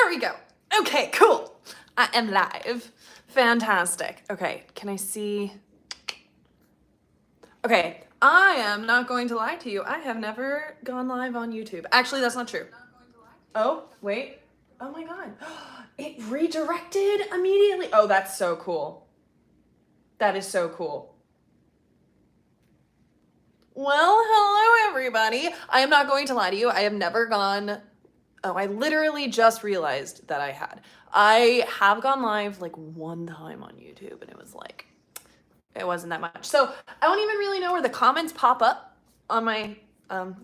There we go. Okay, cool. I am live. Fantastic. Okay, can I see? Okay, I am not going to lie to you. I have never gone live on YouTube. Actually, that's not true. Oh, wait. Oh my God. It redirected immediately. Oh, that's so cool. That is so cool. Well, hello everybody. I am not going to lie to you. I have never gone. Oh, I literally just realized that I had. I have gone live like one time on YouTube and it was like, it wasn't that much. So I don't even really know where the comments pop up on my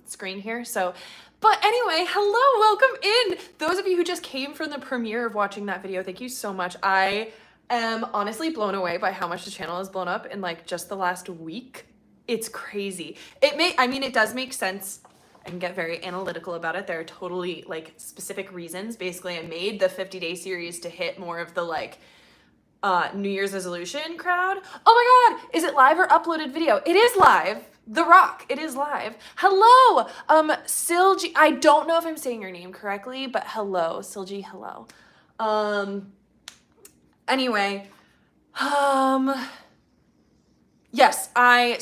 screen here. So, but anyway, hello, welcome in. Those of you who just came from the premiere of watching that video, thank you so much. I am honestly blown away by how much the channel has blown up in like just the last week. It's crazy. It does make sense. I can get very analytical about it. There are totally like specific reasons. Basically, I made the 50-day series to hit more of the like New Year's resolution crowd. Oh my God, is it live or uploaded video? It is live. The Rock, it is live. Hello, Silji. I don't know if I'm saying your name correctly, but hello, Silji, hello. Anyway, yes,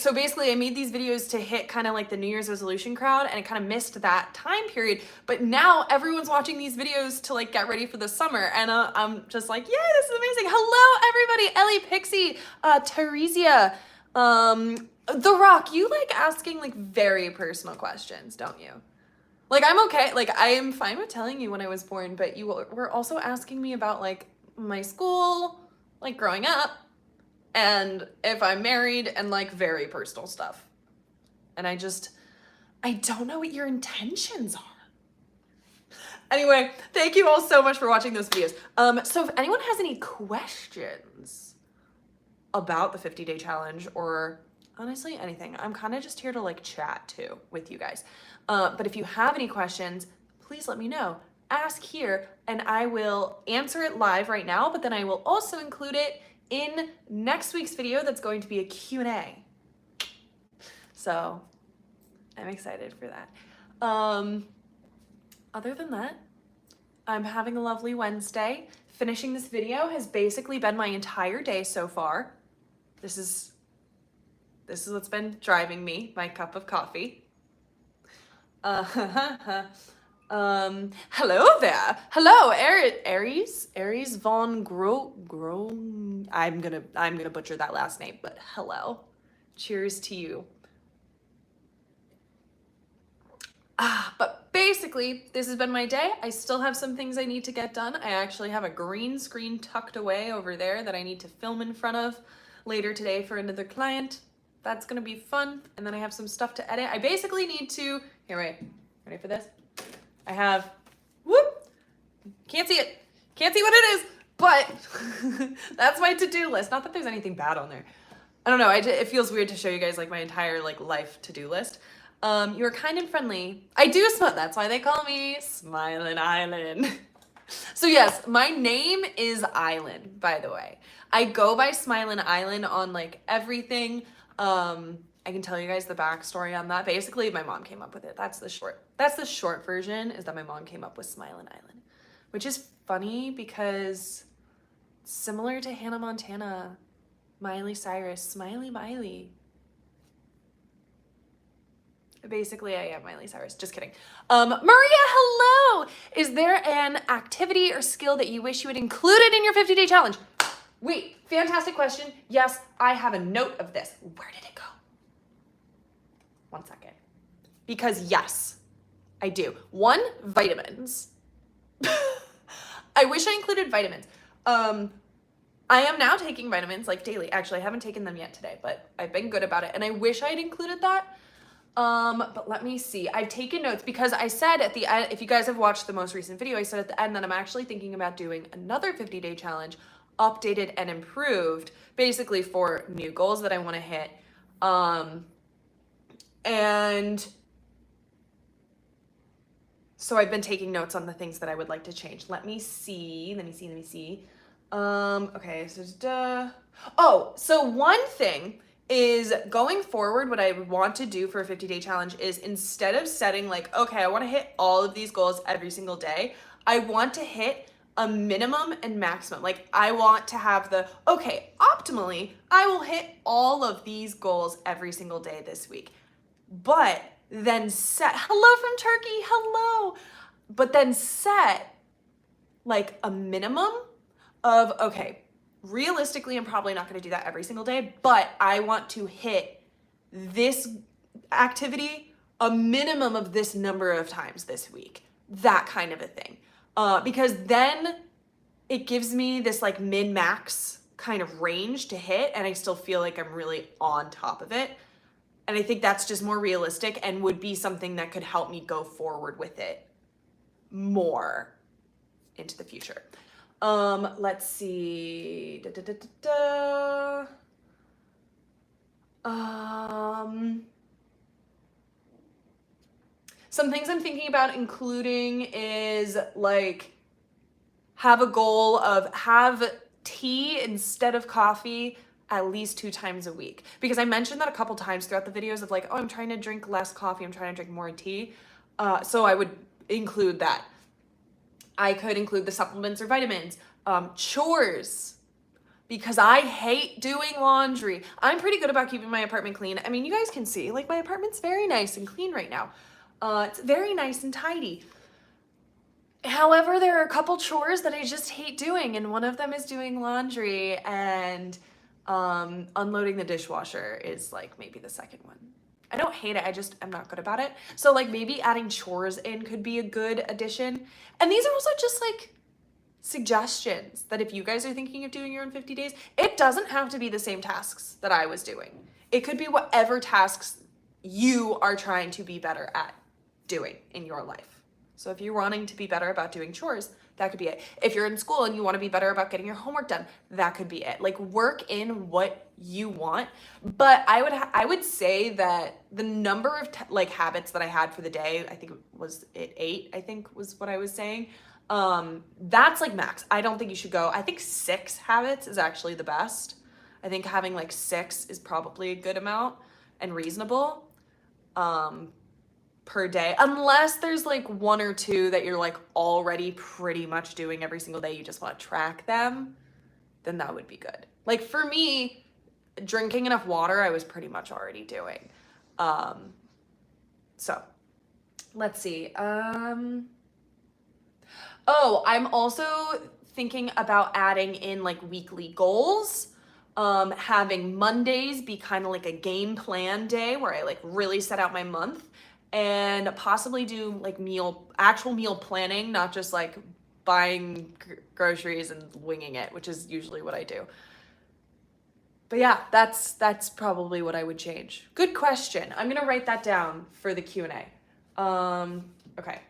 so basically I made these videos to hit kind of like the New Year's resolution crowd and it kind of missed that time period. But now everyone's watching these videos to like get ready for the summer. And I'm just like, yeah, this is amazing. Hello, everybody. Ellie, Pixie, Teresia, The Rock, you like asking like very personal questions, don't you? Like, I'm okay. Like, I am fine with telling you when I was born, but you were also asking me about like my school, like growing up, and if I'm married, and like very personal stuff. And I don't know what your intentions are. Anyway, thank you all so much for watching those videos. So if anyone has any questions about the 50-day challenge or honestly anything, I'm kind of just here to like chat too with you guys. But if you have any questions, please let me know. Ask here and I will answer it live right now, but then I will also include it in next week's video that's going to be a Q&A. So I'm excited for that. Other than that, I'm having a lovely Wednesday. Finishing this video has basically been my entire day so far. This is what's been driving me, my cup of coffee. Hello there. Hello, Aries von Gro. I'm gonna butcher that last name, but hello. Cheers to you. But basically, this has been my day. I still have some things I need to get done. I actually have a green screen tucked away over there that I need to film in front of later today for another client. That's gonna be fun. And then I have some stuff to edit. I basically need to, here, wait, ready for this? I have, whoop, can't see it. Can't see what it is, but that's my to-do list. Not that there's anything bad on there. I don't know, it feels weird to show you guys like my entire like life to-do list. You are kind and friendly. I do smile, that's why they call me Smilin Aislinn. So yes, my name is Aislinn, by the way. I go by Smilin Aislinn on like everything. I can tell you guys the backstory on that. Basically, my mom came up with it. That's the short version, is that my mom came up with Smilin Aislinn, which is funny because similar to Hannah Montana, Miley Cyrus, Smiley Miley. Basically, I am Miley Cyrus. Just kidding. Maria, hello! Is there an activity or skill that you wish you had included in your 50-day challenge? Wait, fantastic question. Yes, I have a note of this. Where did it go? 1 second. Because yes, I do. 1, vitamins. I wish I included vitamins. I am now taking vitamins like daily. Actually, I haven't taken them yet today, but I've been good about it. And I wish I had included that. But let me see. I've taken notes because I said at the end, if you guys have watched the most recent video, I said at the end that I'm actually thinking about doing another 50-day challenge, updated and improved, basically for new goals that I want to hit. And so I've been taking notes on the things that I would like to change. Let me see. Okay, so one thing is going forward, what I want to do for a 50-day challenge is instead of setting like, okay, I want to hit all of these goals every single day, I want to hit a minimum and maximum. Like I want to have okay, optimally, I will hit all of these goals every single day this week. But then hello from Turkey, hello. But then set like a minimum of, okay, realistically, I'm probably not going to do that every single day, but I want to hit this activity a minimum of this number of times this week, that kind of a thing. Because then it gives me this like min-max kind of range to hit, and I still feel like I'm really on top of it. And I think that's just more realistic and would be something that could help me go forward with it more into the future. Let's see. Some things I'm thinking about including is like have a goal of have tea instead of coffee at least 2 times a week. Because I mentioned that a couple times throughout the videos of like, oh, I'm trying to drink less coffee, I'm trying to drink more tea. So I would include that. I could include the supplements or vitamins, chores, because I hate doing laundry. I'm pretty good about keeping my apartment clean. I mean, you guys can see, like my apartment's very nice and clean right now. It's very nice and tidy. However, there are a couple chores that I just hate doing, and one of them is doing laundry, and unloading the dishwasher is like maybe the second one. I don't hate it, I'm not good about it. So like maybe adding chores in could be a good addition. And these are also just like suggestions that if you guys are thinking of doing your own 50 days, it doesn't have to be the same tasks that I was doing. It could be whatever tasks you are trying to be better at doing in your life. So if you're wanting to be better about doing chores, that could be it. If you're in school and you want to be better about getting your homework done, that could be it. Like work in what you want. But I would say that the number of like habits that I had for the day, I think it was 8, I think was what I was saying. That's like max. I don't think you should go. I think 6 habits is actually the best. I think having like 6 is probably a good amount and reasonable. Per day, unless there's like 1 or 2 that you're like already pretty much doing every single day, you just want to track them, then that would be good. Like for me, drinking enough water, I was pretty much already doing. So let's see. Oh, I'm also thinking about adding in like weekly goals. Having Mondays be kind of like a game plan day where I like really set out my month, and possibly do like actual meal planning, not just like buying groceries and winging it, which is usually what I do. But yeah, that's probably what I would change. Good question. I'm gonna write that down for the Q&A. Okay.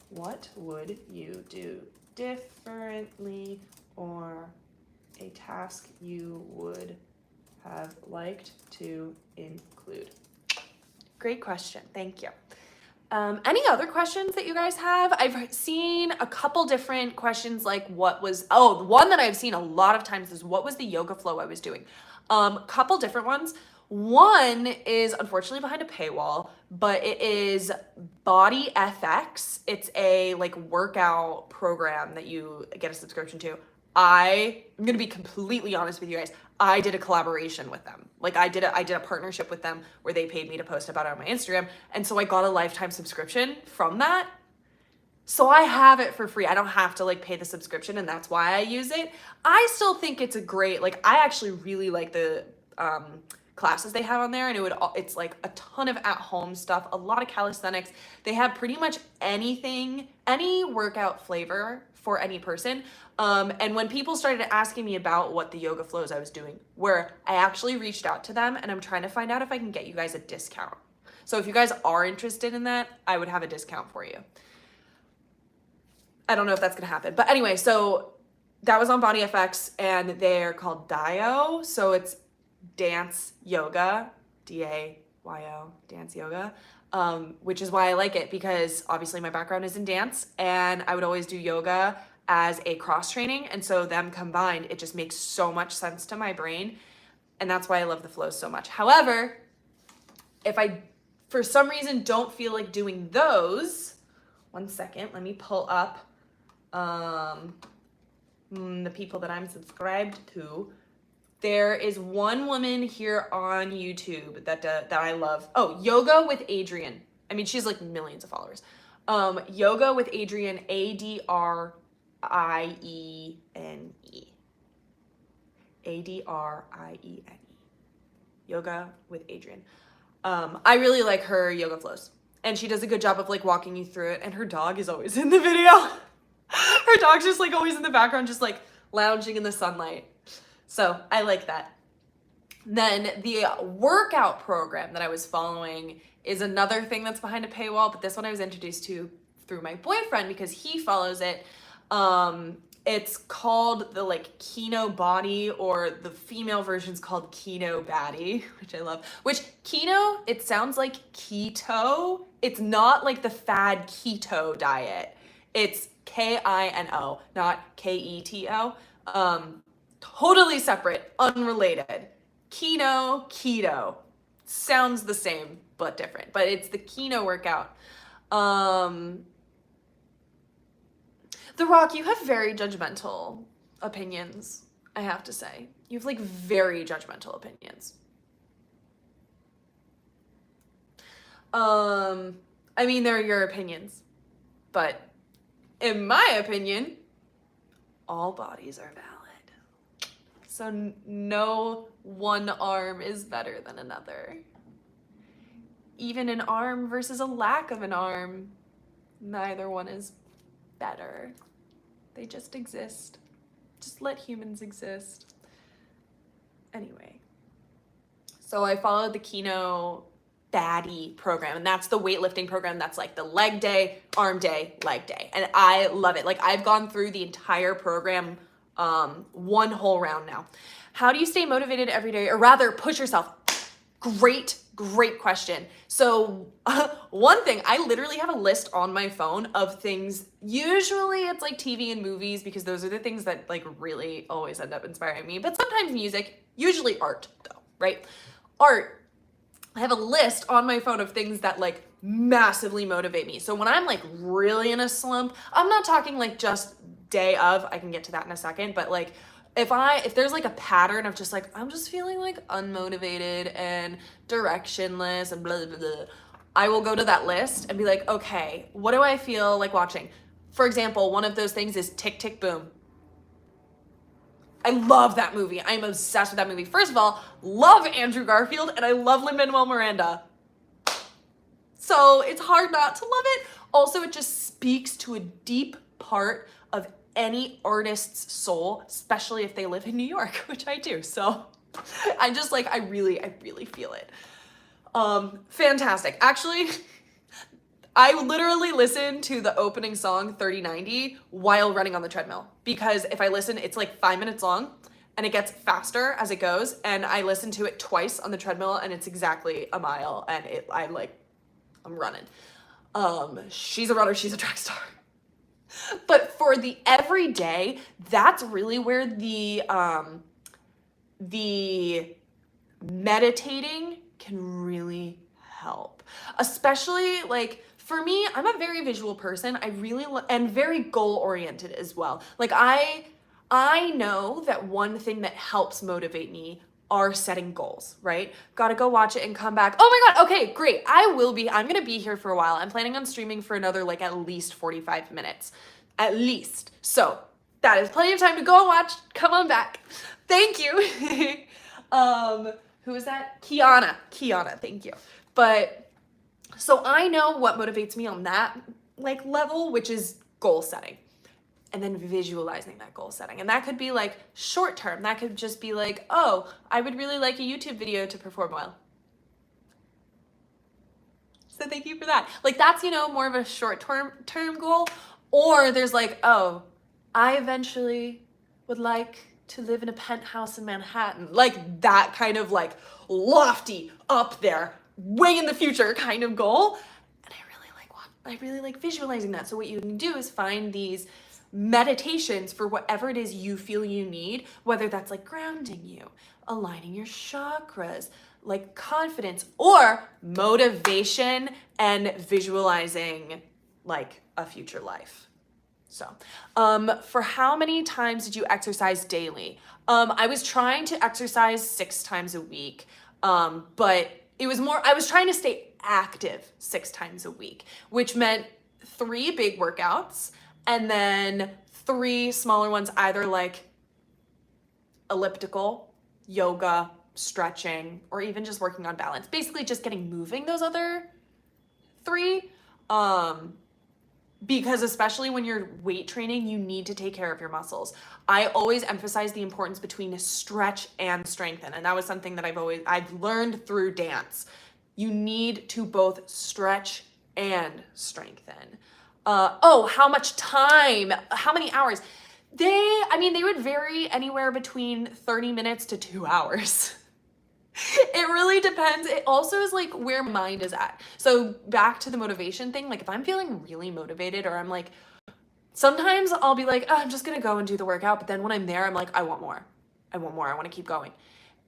What would you do differently, or a task you would have liked to include? Great question. Thank you. Any other questions that you guys have? I've seen a couple different questions like the one that I've seen a lot of times is what was the yoga flow I was doing? Couple different ones. One is unfortunately behind a paywall, but it is Body FX. It's a like workout program that you get a subscription to. I'm gonna be completely honest with you guys. I did a collaboration with them. Like I did a partnership with them where they paid me to post about it on my Instagram. And so I got a lifetime subscription from that. So I have it for free. I don't have to like pay the subscription, and that's why I use it. I still think it's a great, like I actually really like the classes they have on there, and it's like a ton of at-home stuff, a lot of calisthenics. They have pretty much anything, any workout flavor for any person. And when people started asking me about what the yoga flows I was doing, where I actually reached out to them, and I'm trying to find out if I can get you guys a discount. So if you guys are interested in that, I would have a discount for you. I don't know if that's gonna happen, but anyway, so that was on Body FX, and they're called Dio. So it's dance yoga, DAYO, dance yoga, which is why I like it, because obviously my background is in dance, and I would always do yoga as a cross training, and so them combined, it just makes so much sense to my brain, and that's why I love the flows so much. However, if I for some reason don't feel like doing those, one second, let me pull up the people that I'm subscribed to, there is one woman here on YouTube that I love. Oh, Yoga with Adrienne. I mean, she's like millions of followers. Yoga with Adrienne, Adrienne. Adrienne. Yoga with Adrienne. I really like her yoga flows. And she does a good job of like walking you through it. And her dog is always in the video. Her dog's just like always in the background, just like lounging in the sunlight. So I like that. Then the workout program that I was following is another thing that's behind a paywall, but this one I was introduced to through my boyfriend because he follows it. It's called the like Kino Body, or the female version's called Kino Baddie, which I love. Which Kino, it sounds like keto. It's not like the fad keto diet. It's Kino, not Keto. Totally separate, unrelated. Kino, keto. Sounds the same, but different. But it's the Kino workout. The Rock, you have very judgmental opinions, I have to say. You have like very judgmental opinions. I mean, they're your opinions, but in my opinion, all bodies are valid. So no one arm is better than another. Even an arm versus a lack of an arm, neither one is better. They just exist. Just let humans exist. Anyway, so I followed the Kino Baddie program, and that's the weightlifting program that's like the leg day, arm day, leg day. And I love it. Like, I've gone through the entire program one whole round now. How do you stay motivated every day, or rather push yourself? Great question. So one thing, I literally have a list on my phone of things. Usually it's like TV and movies, because those are the things that like really always end up inspiring me. But sometimes music, usually art though, right? Art. I have a list on my phone of things that like massively motivate me. So when I'm like really in a slump, I'm not talking like just day of, I can get to that in a second, but like if there's like a pattern of just like, I'm just feeling like unmotivated and directionless and blah, blah, blah, I will go to that list and be like, okay, what do I feel like watching? For example, one of those things is Tick, Tick, Boom. I love that movie. I'm obsessed with that movie. First of all, love Andrew Garfield, and I love Lin-Manuel Miranda. So it's hard not to love it. Also, it just speaks to a deep part of any artist's soul, especially if they live in New York, which I do. So I just like, I really feel it. Fantastic. Actually, I literally listen to the opening song 3090 while running on the treadmill, because if I listen, it's like 5 minutes long and it gets faster as it goes. And I listen to it twice on the treadmill and it's exactly a mile, and I'm running. She's a runner, she's a track star. But for the everyday, that's really where the meditating can really help. Especially like for me, I'm a very visual person. I really and very goal oriented as well. Like I know that one thing that helps motivate me are setting goals, right? Gotta go watch it and come back. Oh my God, okay, great. I'm gonna be here for a while. I'm planning on streaming for another like at least 45 minutes, at least. So that is plenty of time to go and watch. Come on back. Thank you. Who is that? Kiana, thank you. But so I know what motivates me on that like level, which is goal setting. And then visualizing that goal setting. And that could be like short term. That could just be like, oh, I would really like a YouTube video to perform well. So thank you for that. Like that's, more of a short term goal. Or there's like, oh, I eventually would like to live in a penthouse in Manhattan. Like that kind of like lofty, up there, way in the future kind of goal. And I really like visualizing that. So what you can do is find these meditations for whatever it is you feel you need, whether that's like grounding you, aligning your chakras, like confidence, or motivation and visualizing like a future life. So, for how many times did you exercise daily? I was trying to exercise 6 times a week, but it was more, I was trying to stay active 6 times a week, which meant 3 big workouts and then 3 smaller ones, either like elliptical, yoga, stretching, or even just working on balance. Basically just getting moving those other 3. Because especially when you're weight training, you need to take care of your muscles. I always emphasize the importance between stretch and strengthen. And that was something that I've learned through dance. You need to both stretch and strengthen. How much time? How many hours? They would vary anywhere between 30 minutes to 2 hours. It really depends. It also is like where my mind is at. So back to the motivation thing, like if I'm feeling really motivated or I'm like, sometimes I'll be like, oh, I'm just gonna go and do the workout. But then when I'm there, I'm like, I want more. I want to keep going.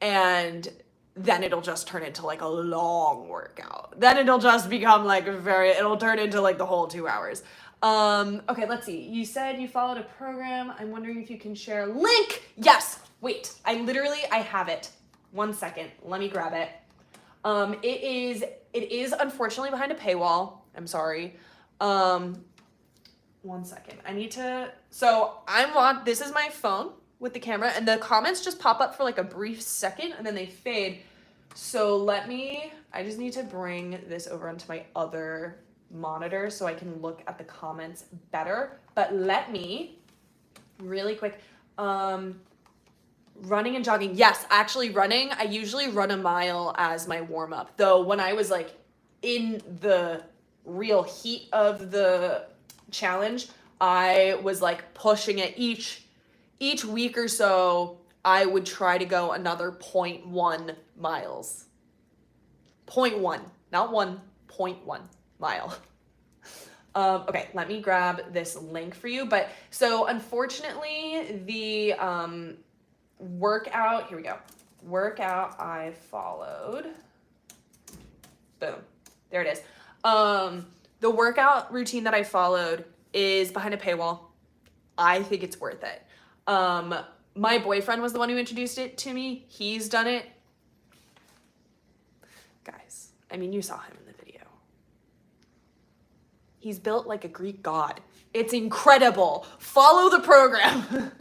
And then it'll just turn into like a long workout. Then it'll just become like it'll turn into like the whole 2 hours. Okay, let's see. You said you followed a program. I'm wondering if you can share a link. Yes, wait, I have it. 1 second, let me grab it. It is unfortunately behind a paywall. I'm sorry. 1 second. This is my phone with the camera and the comments just pop up for like a brief second and then they fade. So I just need to bring this over onto my other monitor so I can look at the comments better. But let me really quick, running and jogging. Yes, actually running, I usually run a mile as my warm up. Though when I was like in the real heat of the challenge, I was like pushing it each week or so. I would try to go another 0.1 miles. 0.1, not 1.1 mile. Okay, let me grab this link for you. But so unfortunately, the workout, here we go. Workout I followed. Boom. There it is. The workout routine that I followed is behind a paywall. I think it's worth it. My boyfriend was the one who introduced it to me. He's done it. Guys, you saw him in the video. He's built like a Greek god. It's incredible. Follow the program.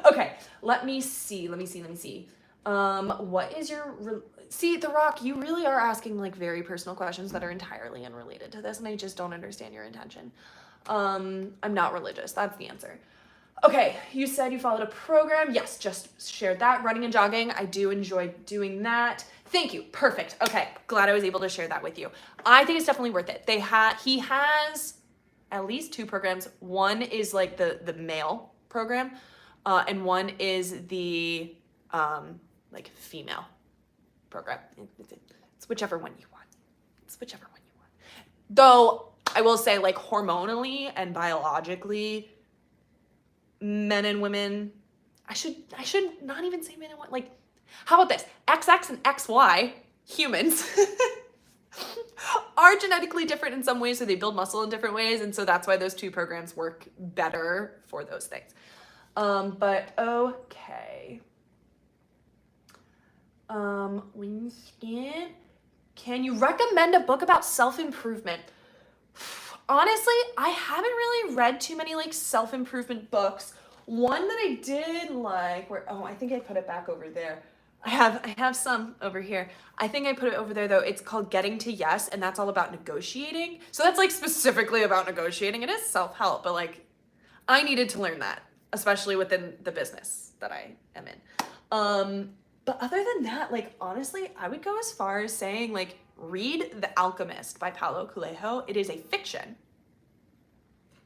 Okay, let me see. What is see, The Rock, you really are asking like very personal questions that are entirely unrelated to this, and I just don't understand your intention. I'm not religious. That's the answer. Okay, you said you followed a program. Yes, just shared that. Running and jogging, I do enjoy doing that. Thank you. Perfect. Okay, glad I was able to share that with you. I think it's definitely worth it. He has at least 2 programs. One is like the male program, and one is the like female program. It's whichever one you want. Though I will say, like, hormonally and biologically, men and women, I should not even say men and women. Like, how about this? XX and XY humans are genetically different in some ways, so they build muscle in different ways, and so that's why those 2 programs work better for those things. But okay. Winston, can you recommend a book about self-improvement? Honestly, I haven't really read too many like self-improvement books. One that I did like, I think I put it back over there. I have some over here. I think I put it over there though. It's called Getting to Yes, and that's all about negotiating. So that's like specifically about negotiating. It is self-help, but like I needed to learn that, especially within the business that I am in. But other than that, like honestly, I would go as far as saying like read The Alchemist by Paulo Coelho. It is a fiction,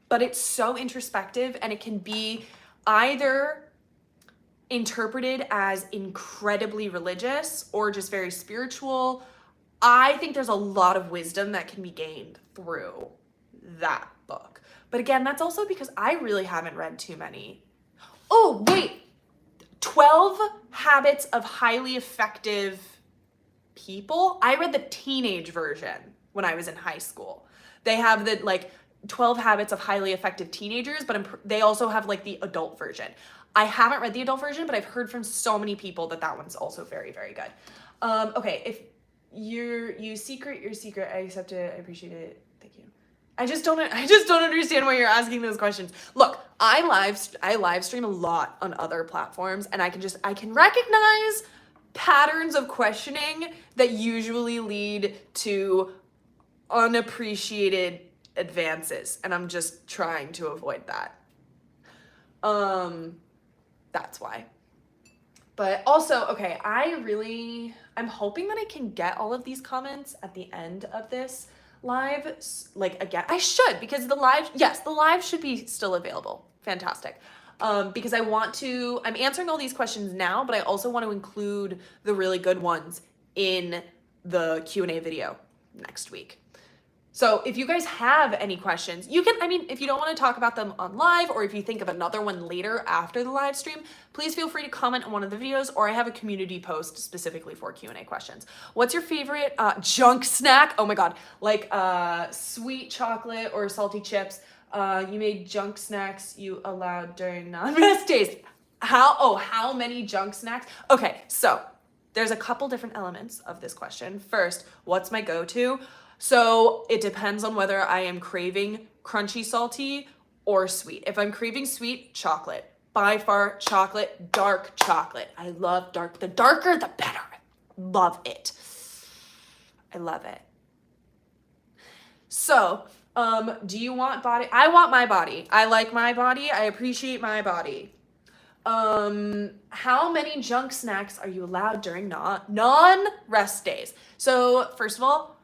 but it's so introspective, and it can be either interpreted as incredibly religious or just very spiritual. I think there's a lot of wisdom that can be gained through that book. But again, that's also because I really haven't read too many. Oh, wait. 12 Habits of Highly Effective People. I read the teenage version when I was in high school. They have the like 12 Habits of Highly Effective Teenagers, but they also have like the adult version. I haven't read the adult version, but I've heard from so many people that that one's also very, very good. Okay, if you secret your secret, I accept it. I appreciate it. Thank you. I just don't understand why you're asking those questions. Look, I live stream a lot on other platforms, and I can recognize patterns of questioning that usually lead to unappreciated advances, and I'm just trying to avoid that. That's why. But also, okay, I'm hoping that I can get all of these comments at the end of this live. Like, again, I should, because the live should be still available. Fantastic. Because I'm answering all these questions now, but I also want to include the really good ones in the Q&A video next week. So if you guys have any questions, you can, if you don't want to talk about them on live, or if you think of another one later after the live stream, please feel free to comment on one of the videos, or I have a community post specifically for Q&A questions. What's your favorite junk snack? Oh my God, like sweet chocolate or salty chips. You made junk snacks you allowed during non-rest days. How many junk snacks? Okay, so there's a couple different elements of this question. First, what's my go-to? So it depends on whether I am craving crunchy salty or sweet. If I'm craving sweet, chocolate. By far, chocolate, dark chocolate. I love dark. The darker, the better. Love it. I love it. So, do you want body? I want my body. I like my body. I appreciate my body. How many junk snacks are you allowed during non-rest days? So, first of all,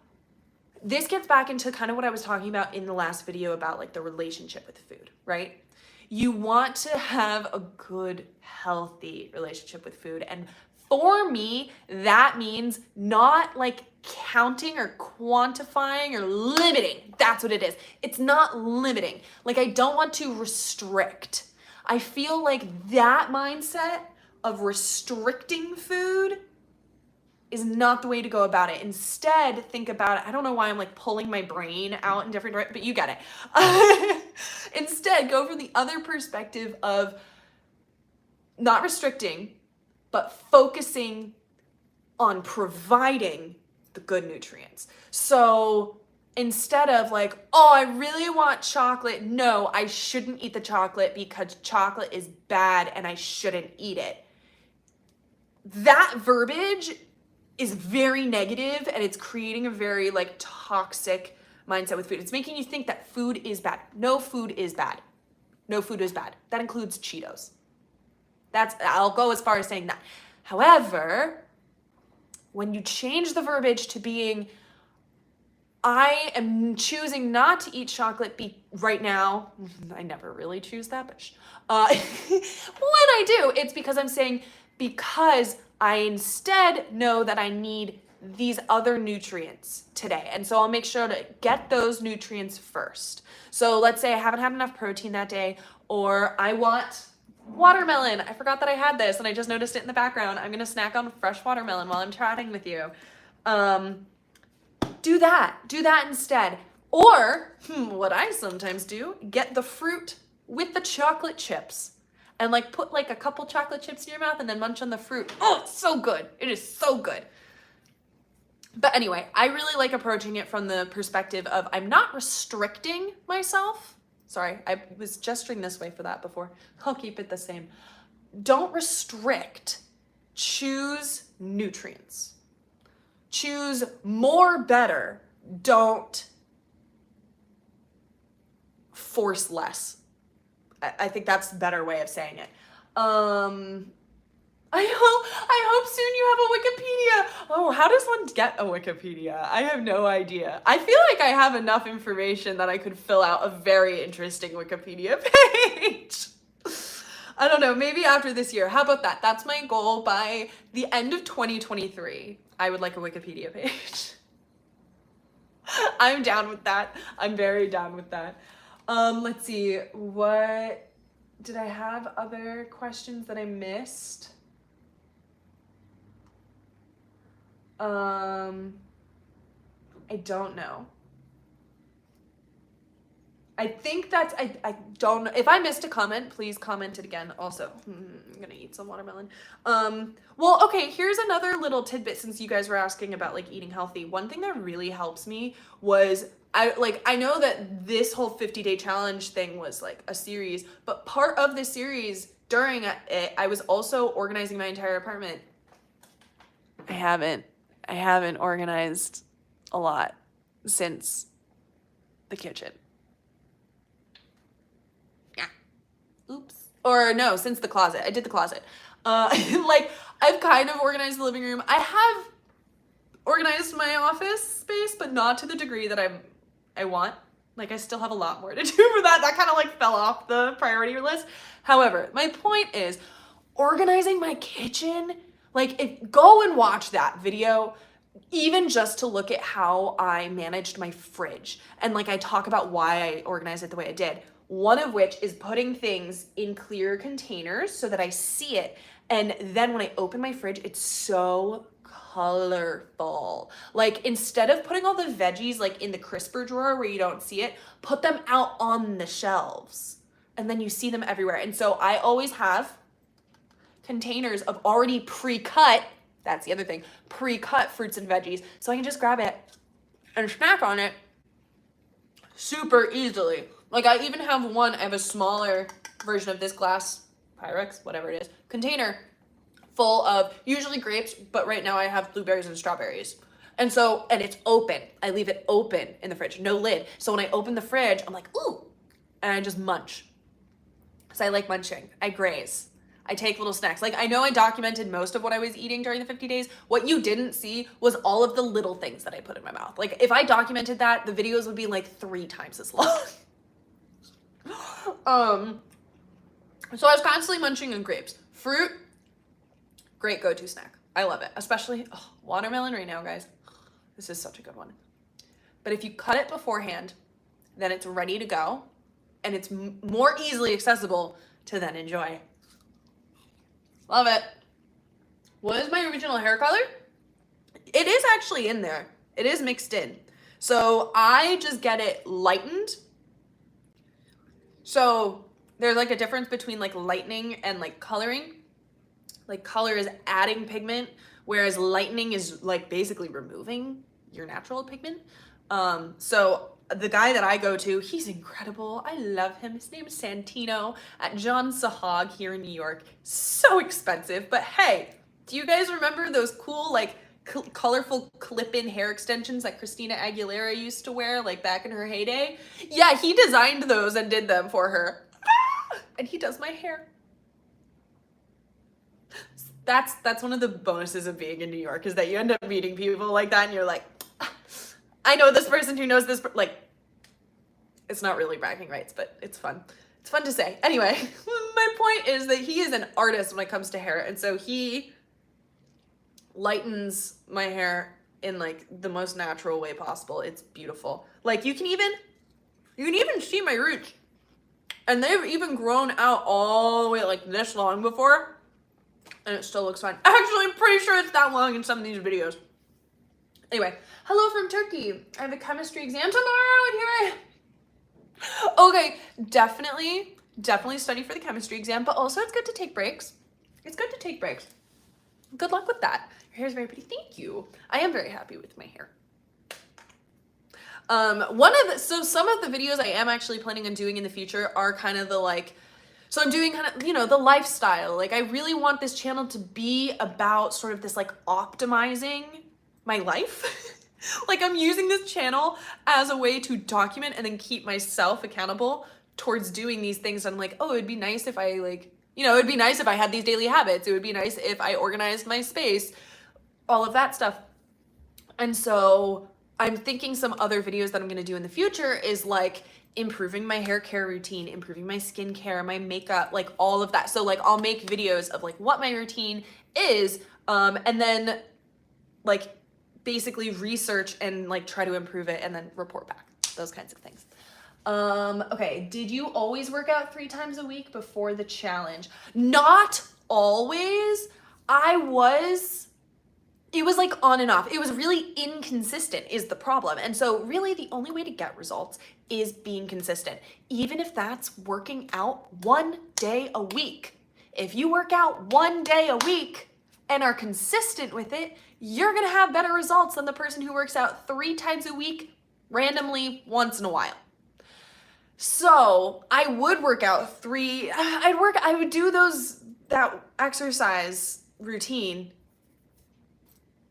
this gets back into kind of what I was talking about in the last video about like the relationship with food, right? You want to have a good, healthy relationship with food. And for me, that means not like counting or quantifying or limiting. That's what it is. It's not limiting. Like, I don't want to restrict. I feel like that mindset of restricting food is not the way to go about it. Instead, think about it. I don't know why I'm like pulling my brain out in different directions, but you get it. Instead, go from the other perspective of not restricting, but focusing on providing the good nutrients. So instead of like, oh, I really want chocolate. No, I shouldn't eat the chocolate because chocolate is bad and I shouldn't eat it. That verbiage is very negative, and it's creating a very like toxic mindset with food. It's making you think that food is bad. No food is bad. No food is bad. That includes Cheetos. I'll go as far as saying that. However, when you change the verbiage to being, I am choosing not to eat chocolate right now. I never really choose that, but when I do, it's because I'm saying, because I instead know that I need these other nutrients today. And so I'll make sure to get those nutrients first. So let's say I haven't had enough protein that day, or I want watermelon. I forgot that I had this and I just noticed it in the background. I'm gonna snack on fresh watermelon while I'm chatting with you. Do that instead. Or, what I sometimes do, get the fruit with the chocolate chips. And like put like a couple chocolate chips in your mouth and then munch on the fruit. Oh, it's so good. It is so good. But anyway, I really like approaching it from the perspective of I'm not restricting myself. Sorry, I was gesturing this way for that before. I'll keep it the same. Don't restrict. Choose nutrients. Choose more better. Don't force less. I think that's a better way of saying it. I hope soon you have a Wikipedia. Oh, how does one get a Wikipedia? I have no idea. I feel like I have enough information that I could fill out a very interesting Wikipedia page. I don't know, maybe after this year. How about that? That's my goal. By the end of 2023, I would like a Wikipedia page. I'm down with that. I'm very down with that. Let's see, what did I have other questions that I missed? I don't know. I think that's, I don't know. If I missed a comment, please comment it again. Also, I'm gonna eat some watermelon. Well, okay, here's another little tidbit since you guys were asking about like eating healthy. One thing that really helps me was I know that this whole 50-day challenge thing was like a series, but part of the series during it, I was also organizing my entire apartment. I haven't organized a lot since the kitchen. Yeah. Oops. Or no, since the closet. I did the closet. Like, I've kind of organized the living room. I have organized my office space, but not to the degree that I want. Like, I still have a lot more to do for that. That kind of like fell off the priority list. However, my point is organizing my kitchen. Like, go and watch that video, even just to look at how I managed my fridge. And like, I talk about why I organized it the way I did. One of which is putting things in clear containers so that I see it. And then when I open my fridge, it's so colorful. Like, instead of putting all the veggies like in the crisper drawer where you don't see it, put them out on the shelves and then you see them everywhere. And so I always have containers of already pre-cut, that's the other thing, pre-cut fruits and veggies. So I can just grab it and snack on it super easily. Like, I even have I have a smaller version of this glass Pyrex, whatever it is, container full of usually grapes, but right now I have blueberries and strawberries. And so, and it's open. I leave it open in the fridge, no lid. So when I open the fridge, I'm like, ooh, and I just munch. Because I like munching. I graze. I take little snacks. Like, I know I documented most of what I was eating during the 50 days. What you didn't see was all of the little things that I put in my mouth. Like, if I documented that, the videos would be like 3 times as long. So I was constantly munching on grapes. Fruit, great go-to snack. I love it. Especially watermelon right now, guys. This is such a good one. But if you cut it beforehand, then it's ready to go and it's more easily accessible to then enjoy. Love it. What is my original hair color? It is actually in there. It is mixed in. So I just get it lightened. So there's like a difference between like lightening and like coloring. Like, color is adding pigment, whereas lightening is like basically removing your natural pigment. So the guy that I go to, he's incredible. I love him. His name is Santino at John Sahag here in New York. So expensive, but hey, do you guys remember those cool like colorful clip-in hair extensions that Christina Aguilera used to wear like back in her heyday? Yeah, he designed those and did them for her. And he does my hair. That's one of the bonuses of being in New York, is that you end up meeting people like that and you're like, I know this person who knows this, like, it's not really bragging rights, but it's fun. It's fun to say. Anyway, my point is that he is an artist when it comes to hair. And so he lightens my hair in like the most natural way possible. It's beautiful. Like, you can even see my roots. And they've even grown out all the way like this long before. And it still looks fine. Actually, I'm pretty sure it's that long in some of these videos. Anyway, hello from Turkey. I have a chemistry exam tomorrow and here I am. Okay, definitely study for the chemistry exam, but also it's good to take breaks. It's good to take breaks. Good luck with that. Your hair is very pretty. Thank you. I am very happy with my hair. Some of the videos I am actually planning on doing in the future are kind of the like, so I'm doing kind of, you know, the lifestyle. Like, I really want this channel to be about sort of this like optimizing my life. Like, I'm using this channel as a way to document and then keep myself accountable towards doing these things. I'm like, oh, it'd be nice if I like, you know, it'd be nice if I had these daily habits. It would be nice if I organized my space, all of that stuff. And so I'm thinking some other videos that I'm going to do in the future is like improving my hair care routine, improving my skincare, my makeup, like all of that. So like, I'll make videos of like what my routine is, and then like basically research and like try to improve it and then report back, those kinds of things. Okay, did you always work out 3 times a week before the challenge? Not always. it was like on and off. It was really inconsistent is the problem. And so really the only way to get results is being consistent, even if that's working out 1 day a week. If you work out 1 day a week and are consistent with it, you're gonna have better results than the person who works out 3 times a week randomly once in a while. So I would work out I would do that exercise routine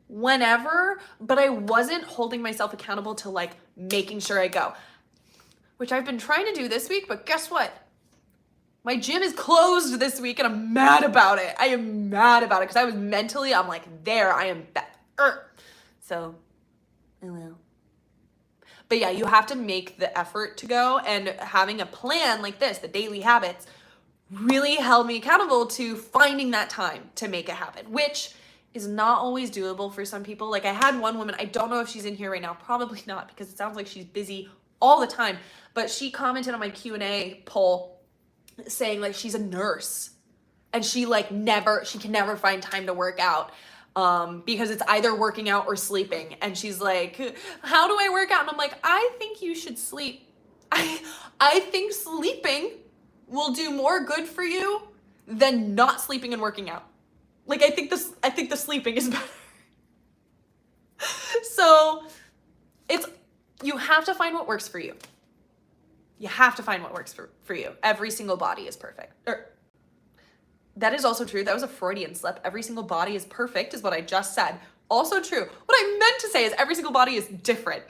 whenever, but I wasn't holding myself accountable to like making sure I go, which I've been trying to do this week, but guess what? My gym is closed this week and I'm mad about it. I am mad about it because I was mentally, I'm like, there, I am better. So, I will. But yeah, you have to make the effort to go, and having a plan like this, the daily habits, really held me accountable to finding that time to make it happen, which is not always doable for some people. Like I had one woman, I don't know if she's in here right now, probably not, because it sounds like she's busy all the time, but she commented on my Q&A poll saying like she's a nurse and she can never find time to work out because it's either working out or sleeping. And she's like, how do I work out? And I'm like, I think you should sleep. I think sleeping will do more good for you than not sleeping and working out. Like I think the sleeping is better. So you have to find what works for you. You have to find what works for you. Every single body is perfect. That is also true. That was a Freudian slip. Every single body is perfect is what I just said. Also true. What I meant to say is every single body is different,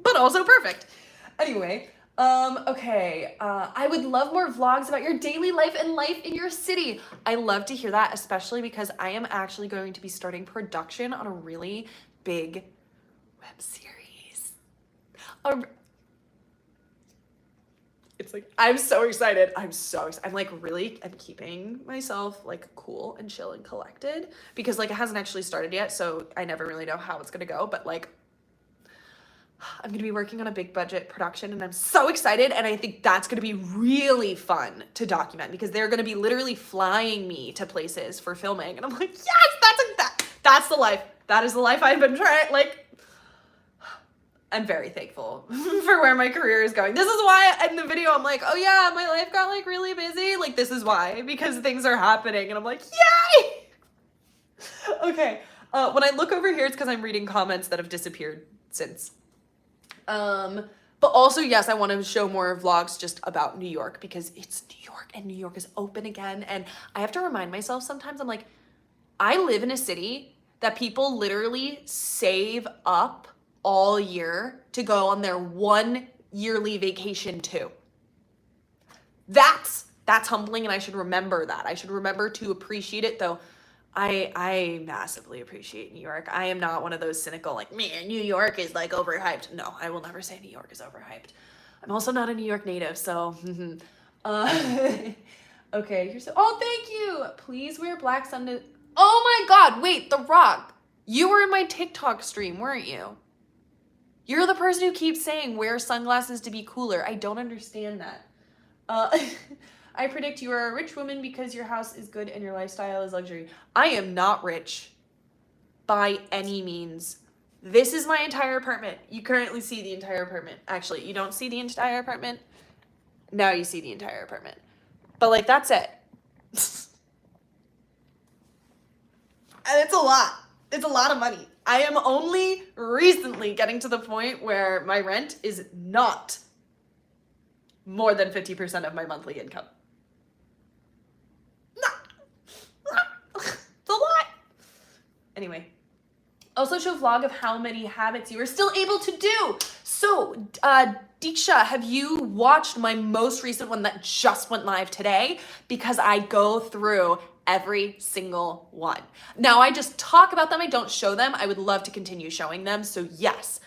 but also perfect. Anyway, okay. I would love more vlogs about your daily life and life in your city. I love to hear that, especially because I am actually going to be starting production on a really big web series. It's like, I'm so excited. I'm keeping myself like cool and chill and collected because like it hasn't actually started yet. So I never really know how it's going to go, but like I'm going to be working on a big budget production and I'm so excited. And I think that's going to be really fun to document because they're going to be literally flying me to places for filming. And I'm like, yes, that's the life. That is the life I've been trying. Like, I'm very thankful for where my career is going. This is why in the video I'm like, oh yeah, my life got like really busy. Like this is why, because things are happening and I'm like, yay! Okay, when I look over here, it's because I'm reading comments that have disappeared since. But also, yes, I want to show more vlogs just about New York because it's New York and New York is open again. And I have to remind myself sometimes, I'm like, I live in a city that people literally save up all year to go on their 1 yearly vacation to. That's humbling and I should remember that. I should remember to appreciate it though. I massively appreciate New York. I am not one of those cynical like, man, New York is like overhyped. No, I will never say New York is overhyped. I'm also not a New York native, so okay, oh, thank you. Please wear black Sunday. Oh my God, wait, The Rock. You were in my TikTok stream, weren't you? You're the person who keeps saying wear sunglasses to be cooler. I don't understand that. I predict you are a rich woman because your house is good and your lifestyle is luxury. I am not rich by any means. This is my entire apartment. You currently see the entire apartment. Actually, you don't see the entire apartment. Now you see the entire apartment. But like, that's it. And it's a lot. It's a lot of money. I am only recently getting to the point where my rent is not more than 50% of my monthly income. It's a lot. Anyway, also show vlog of how many habits you are still able to do. So, Diksha, have you watched my most recent one that just went live today? Because I go through every single one. Now I just talk about them, I don't show them. I would love to continue showing them. So yes,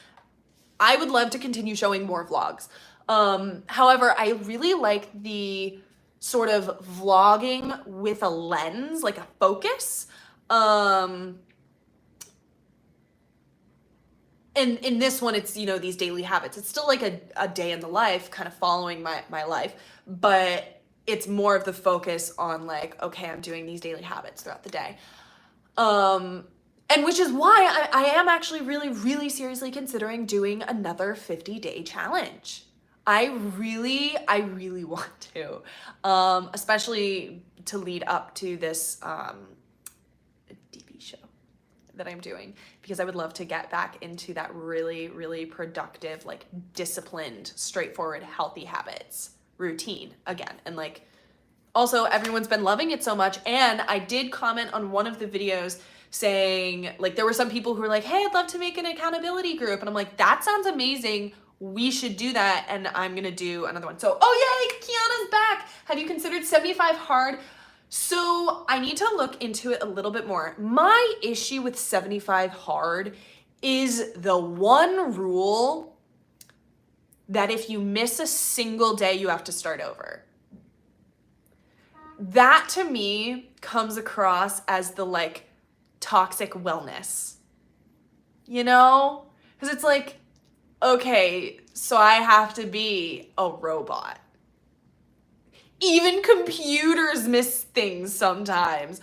I would love to continue showing more vlogs. However, I really like the sort of vlogging with a lens, like a focus. And in this one, it's, you know, these daily habits. It's still like a day in the life, kind of following my life, but it's more of the focus on like, okay, I'm doing these daily habits throughout the day. And which is why I am actually really seriously considering doing another 50-day challenge. I really want to, especially to lead up to this DB show that I'm doing, because I would love to get back into that really productive, like disciplined, straightforward, healthy habits routine again. And like, also everyone's been loving it so much. And I did comment on one of the videos saying, like, there were some people who were like, hey, I'd love to make an accountability group. And I'm like, that sounds amazing. We should do that. And I'm gonna do another one. So, oh yay, Kiana's back. Have you considered 75 hard? So I need to look into it a little bit more. My issue with 75 hard is the one rule that if you miss a single day, you have to start over. That to me comes across as the like toxic wellness, you know? Because it's like, okay, so I have to be a robot. Even computers miss things sometimes.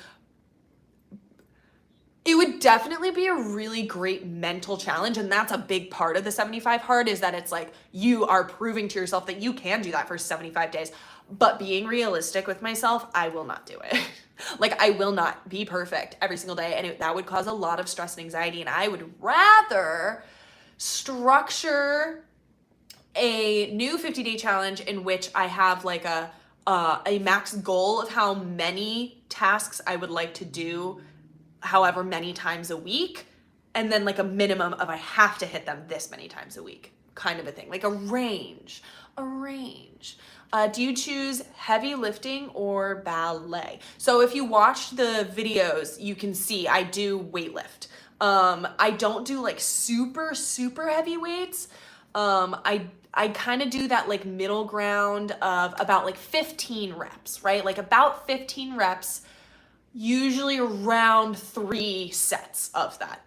It would definitely be a really great mental challenge, and that's a big part of the 75 hard, is that it's like you are proving to yourself that you can do that for 75 days. But being realistic with myself, I will not do it. Like, I will not be perfect every single day, and that would cause a lot of stress and anxiety, and I would rather structure a new 50-day challenge in which I have like a max goal of how many tasks I would like to do however many times a week, and then like a minimum of I have to hit them this many times a week, kind of a thing, like a range. Do you choose heavy lifting or ballet? So if you watch the videos, you can see I do weightlift. I don't do like super heavy weights. I kind of do that like middle ground of about like 15 reps, right? Like about 15 reps, usually around 3 sets of that.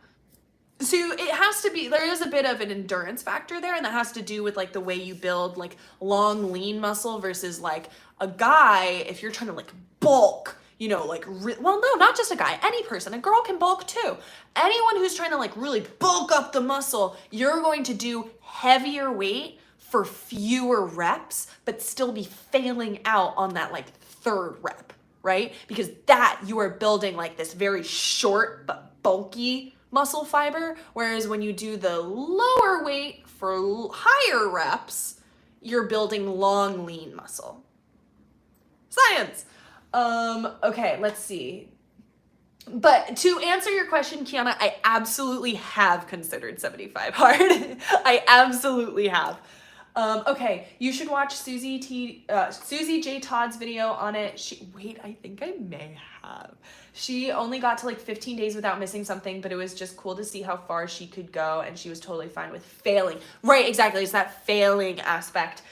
So it has to be, there is a bit of an endurance factor there, and that has to do with like the way you build like long lean muscle versus like a guy, if you're trying to like bulk, you know, like, well, no, not just a guy, any person, a girl can bulk too. Anyone who's trying to like really bulk up the muscle, you're going to do heavier weight for fewer reps, but still be failing out on that like 3rd rep, right? Because that you are building like this very short but bulky muscle fiber, whereas when you do the lower weight for higher reps, you're building long lean muscle. Science. Okay, let's see. But to answer your question, Kiana, I absolutely have considered 75 hard. I absolutely have. Okay, you should watch Susie J. Todd's video on it. I think I may have. She only got to like 15 days without missing something, but it was just cool to see how far she could go, and she was totally fine with failing. Right, exactly. It's that failing aspect.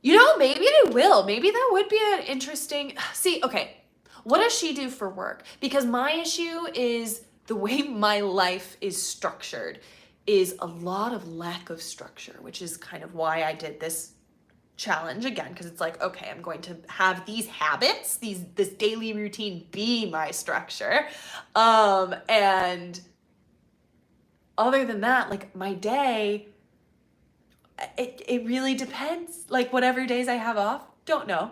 You know, maybe I will. Maybe that would be an interesting... See, okay, what does she do for work? Because my issue is the way my life is structured is a lot of lack of structure, which is kind of why I did this challenge again, because it's like, okay, I'm going to have these habits, this daily routine be my structure. And other than that, like my day, it really depends. Like whatever days I have off, don't know.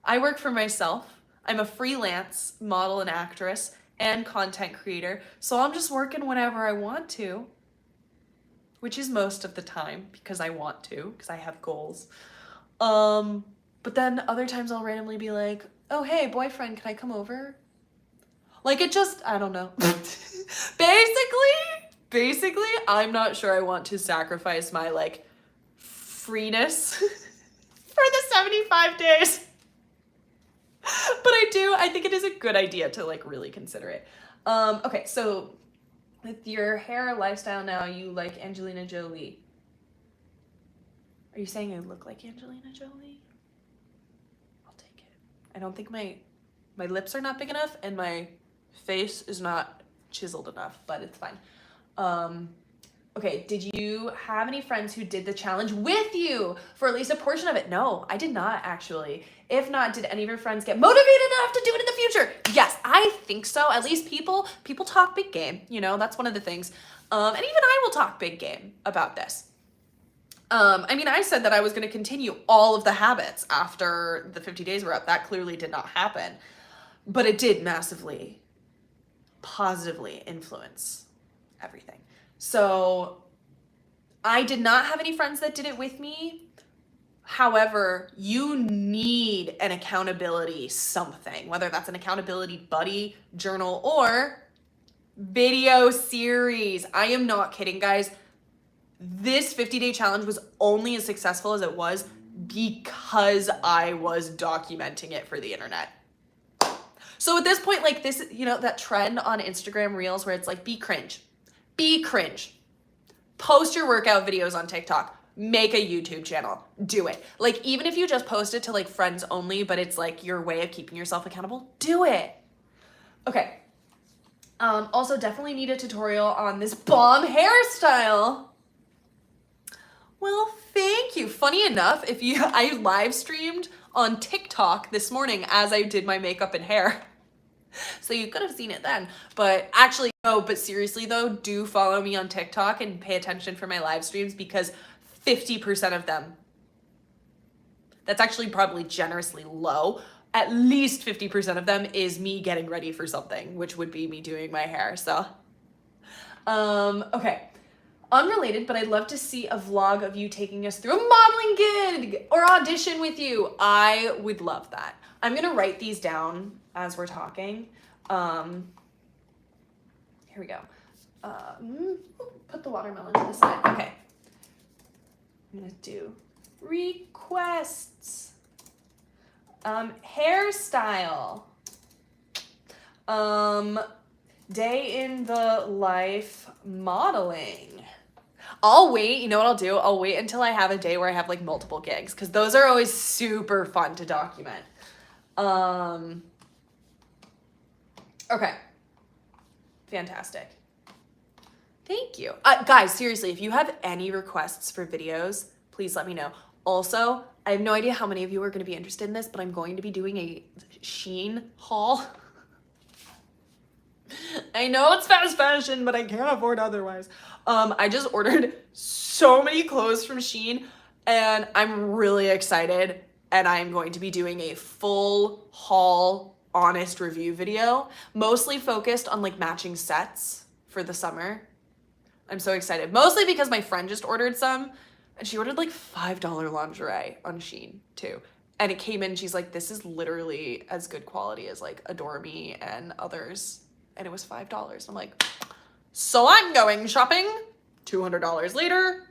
I work for myself. I'm a freelance model and actress and content creator. So I'm just working whenever I want to, which is most of the time because I want to, because I have goals. But then other times I'll randomly be like, oh, hey, boyfriend, can I come over? Like it just, I don't know. Basically, I'm not sure I want to sacrifice my like freeness for the 75 days. But I think it is a good idea to like really consider it. Okay, so with your hair lifestyle now, you like Angelina Jolie. Are you saying I look like Angelina Jolie? I'll take it. I don't think my lips are not big enough and my face is not chiseled enough, but it's fine. Okay, did you have any friends who did the challenge with you for at least a portion of it? No, I did not actually. If not, did any of your friends get motivated enough to do it in the future? Yes, I think so. At least people talk big game, you know, that's one of the things. And even I will talk big game about this. I mean, I said that I was going to continue all of the habits after the 50 days were up. That clearly did not happen, but it did massively, positively influence everything. So I did not have any friends that did it with me. However, you need an accountability something, whether that's an accountability buddy, journal, or video series. I am not kidding, guys. This 50-day challenge was only as successful as it was because I was documenting it for the internet. So at this point, like this, you know, that trend on Instagram Reels where it's like, be cringe. Be cringe. Post your workout videos on TikTok. Make a YouTube channel. Do it. Like, even if you just post it to like friends only, but it's like your way of keeping yourself accountable, do it. Okay. Also definitely need a tutorial on this bomb hairstyle. Well, thank you. Funny enough, I live streamed on TikTok this morning as I did my makeup and hair. So you could have seen it then, but actually, no, but seriously though, do follow me on TikTok and pay attention for my live streams because 50% of them, that's actually probably generously low, at least 50% of them is me getting ready for something, which would be me doing my hair, so. Okay. Unrelated, but I'd love to see a vlog of you taking us through a modeling gig or audition with you. I would love that. I'm gonna write these down as we're talking. Here we go. Put the watermelon to the side. Okay. I'm gonna do requests. Hairstyle. Day in the life modeling. I'll wait, you know what I'll do? I'll wait until I have a day where I have like multiple gigs because those are always super fun to document. Okay. Fantastic. Thank you. Guys, seriously, if you have any requests for videos, please let me know. Also, I have no idea how many of you are going to be interested in this, but I'm going to be doing a Shein haul. I know it's fast fashion, but I can't afford otherwise. I just ordered so many clothes from Shein and I'm really excited, and I'm going to be doing a full haul, honest review video, mostly focused on like matching sets for the summer. I'm so excited, mostly because my friend just ordered some and she ordered like $5 lingerie on Shein too. And it came in, she's like, this is literally as good quality as like Adore Me and others. And it was $5. I'm like, so I'm going shopping. $200 later.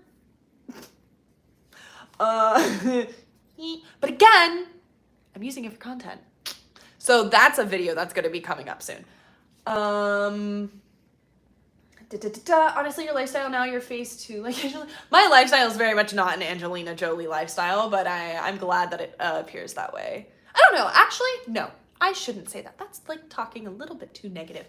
But again, I'm using it for content. So that's a video that's going to be coming up soon. Honestly, your lifestyle now, your face too. Like, my lifestyle is very much not an Angelina Jolie lifestyle, but I'm glad that it appears that way. I don't know. Actually, no. I shouldn't say that. That's like talking a little bit too negative.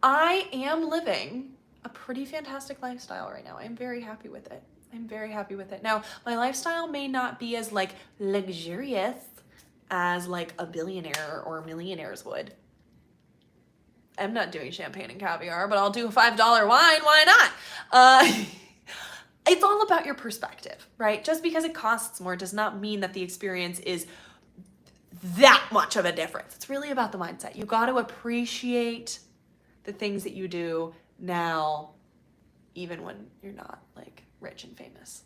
I am living a pretty fantastic lifestyle right now. I'm very happy with it. I'm very happy with it. Now, my lifestyle may not be as like luxurious as like a billionaire or millionaires would. I'm not doing champagne and caviar, but I'll do a $5 wine. Why not? It's all about your perspective, right? Just because it costs more does not mean that the experience is that much of a difference. It's really about the mindset. You got to appreciate the things that you do now, even when you're not like rich and famous.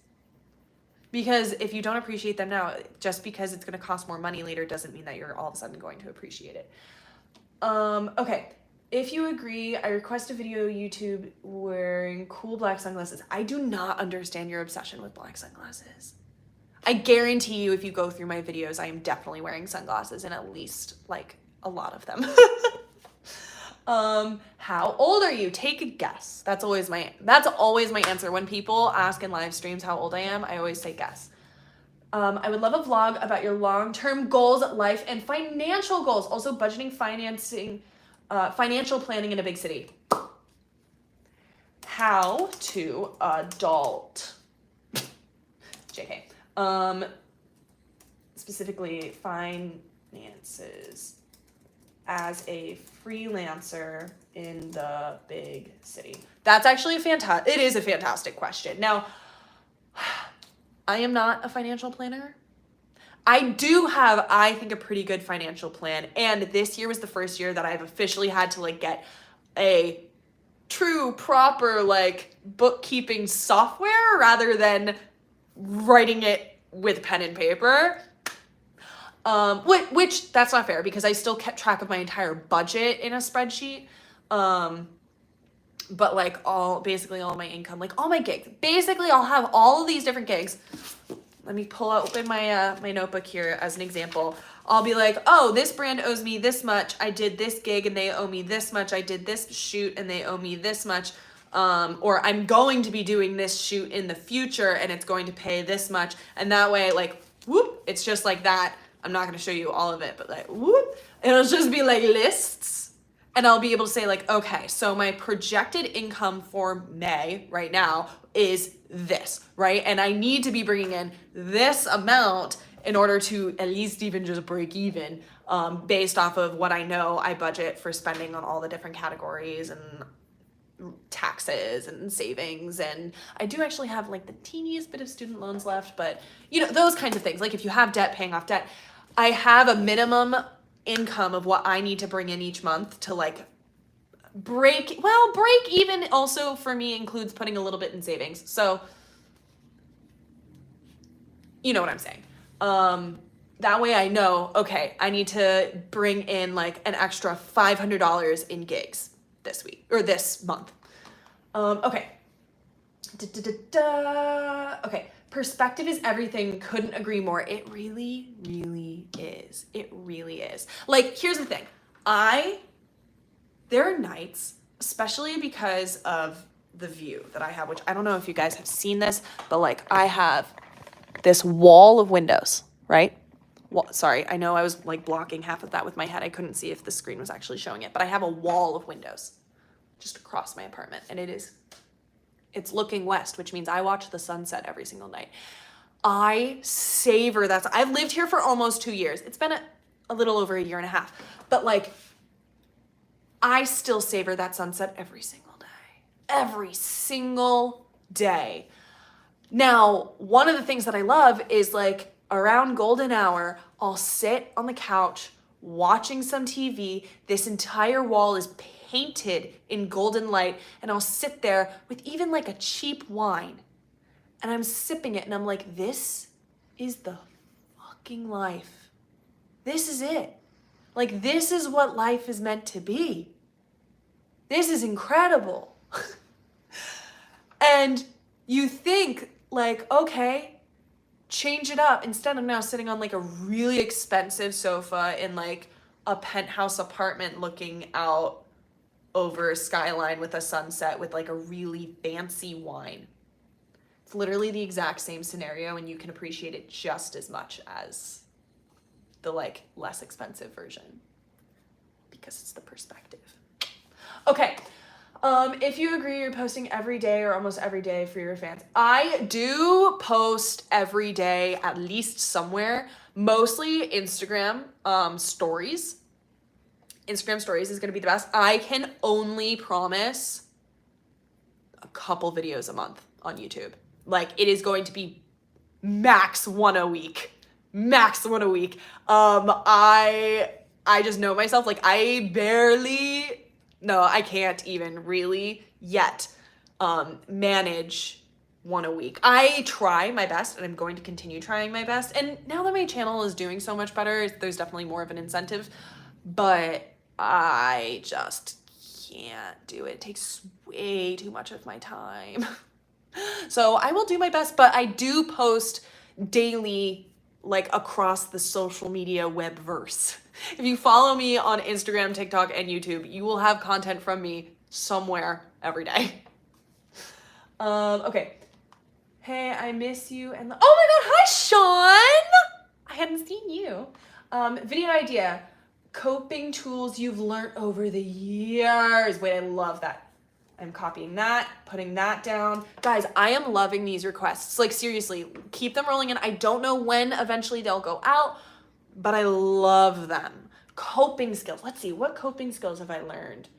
Because if you don't appreciate them now, just because it's going to cost more money later doesn't mean that you're all of a sudden going to appreciate it. Okay. If you agree, I request a video YouTube wearing cool black sunglasses. I do not understand your obsession with black sunglasses. I guarantee you, if you go through my videos, I am definitely wearing sunglasses in at least like a lot of them. How old are you? Take a guess. That's always my answer. When people ask in live streams how old I am, I always say guess. I would love a vlog about your long-term goals, life, and financial goals. Also budgeting, financing, financial planning in a big city. how to adult, JK, specifically finances as a freelancer in the big city? That's actually it is a fantastic question. Now, I am not a financial planner. I do have, I think, a pretty good financial plan. And this year was the first year that I've officially had to like get a true, proper like bookkeeping software rather than writing it with pen and paper. Which that's not fair because I still kept track of my entire budget in a spreadsheet. But like basically all my income, like all my gigs, basically I'll have all of these different gigs. Let me pull open my my notebook here as an example. I'll be like, oh, this brand owes me this much. I did this gig and they owe me this much. I did this shoot and they owe me this much. Or I'm going to be doing this shoot in the future and it's going to pay this much. And that way, like, whoop, it's just like that. I'm not going to show you all of it, but like, whoop, it'll just be like lists. And I'll be able to say like, okay, so my projected income for May right now is this, right? And I need to be bringing in this amount in order to at least even just break even, based off of what I know I budget for spending on all the different categories and taxes and savings. And I do actually have like the teeniest bit of student loans left, but you know, those kinds of things. Like if you have debt, paying off debt, I have a minimum income of what I need to bring in each month to like break even also for me includes putting a little bit in savings. So you know what I'm saying. That way I know, okay, I need to bring in like an extra $500 in gigs this week or this month. Okay. Okay. Perspective is everything. Couldn't agree more. It really, really is. It really is. Like, here's the thing. There are nights, especially because of the view that I have, which I don't know if you guys have seen this, but like I have this wall of windows, right? Well, sorry, I know I was like blocking half of that with my head. I couldn't see if the screen was actually showing it, but I have a wall of windows just across my apartment, and it's looking west, which means I watch the sunset every single night. I savor that. I've lived here for almost 2 years. It's been a little over a year and a half, but like I still savor that sunset every single day. Every single day. Now, one of the things that I love is like around golden hour, I'll sit on the couch watching some TV. This entire wall is painted in golden light, and I'll sit there with even like a cheap wine and I'm sipping it and I'm like, this is the fucking life. This is it. Like, this is what life is meant to be. This is incredible. And you think like, okay, change it up. Instead, I'm now sitting on like a really expensive sofa in like a penthouse apartment looking out over a skyline with a sunset with like a really fancy wine. It's literally the exact same scenario and you can appreciate it just as much as the like less expensive version because it's the perspective. Okay. If you agree you're posting every day or almost every day for your fans, I do post every day at least somewhere, mostly Instagram stories. Instagram stories is going to be the best. I can only promise a couple videos a month on YouTube. Like, it is going to be max one a week. Max one a week. I just know myself. Like, I can't even really yet manage one a week. I try my best and I'm going to continue trying my best. And now that my channel is doing so much better, there's definitely more of an incentive, but I just can't do it. It takes way too much of my time. So I will do my best, but I do post daily, like across the social media webverse. If you follow me on Instagram, TikTok, and YouTube, you will have content from me somewhere every day. Okay. Hey, I miss you. And oh my God, hi, Sean. I hadn't seen you. Video idea. Coping tools you've learned over the years. Wait, I love that. I'm copying that, putting that down. Guys, I am loving these requests. Like seriously, keep them rolling in. I don't know when eventually they'll go out, but I love them. Coping skills. Let's see, what coping skills have I learned?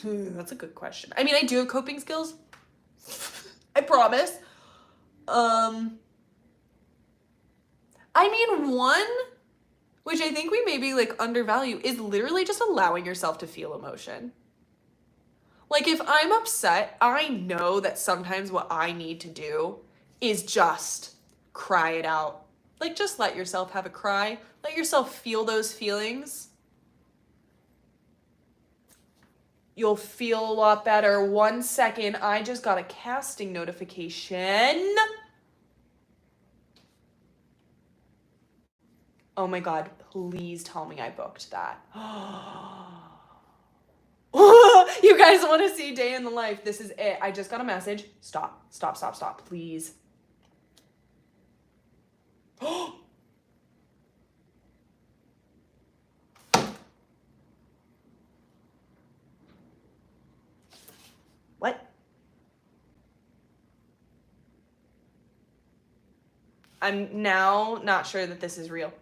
That's a good question. I mean, I do have coping skills. I promise. I mean, one, which I think we maybe like undervalue, is literally just allowing yourself to feel emotion. Like if I'm upset, I know that sometimes what I need to do is just cry it out. Like just let yourself have a cry. Let yourself feel those feelings. You'll feel a lot better. 1 second, I just got a casting notification. Oh my God, please tell me I booked that. You guys want to see day in the life? This is it. I just got a message. Stop, stop, stop, stop, please. What? I'm now not sure that this is real.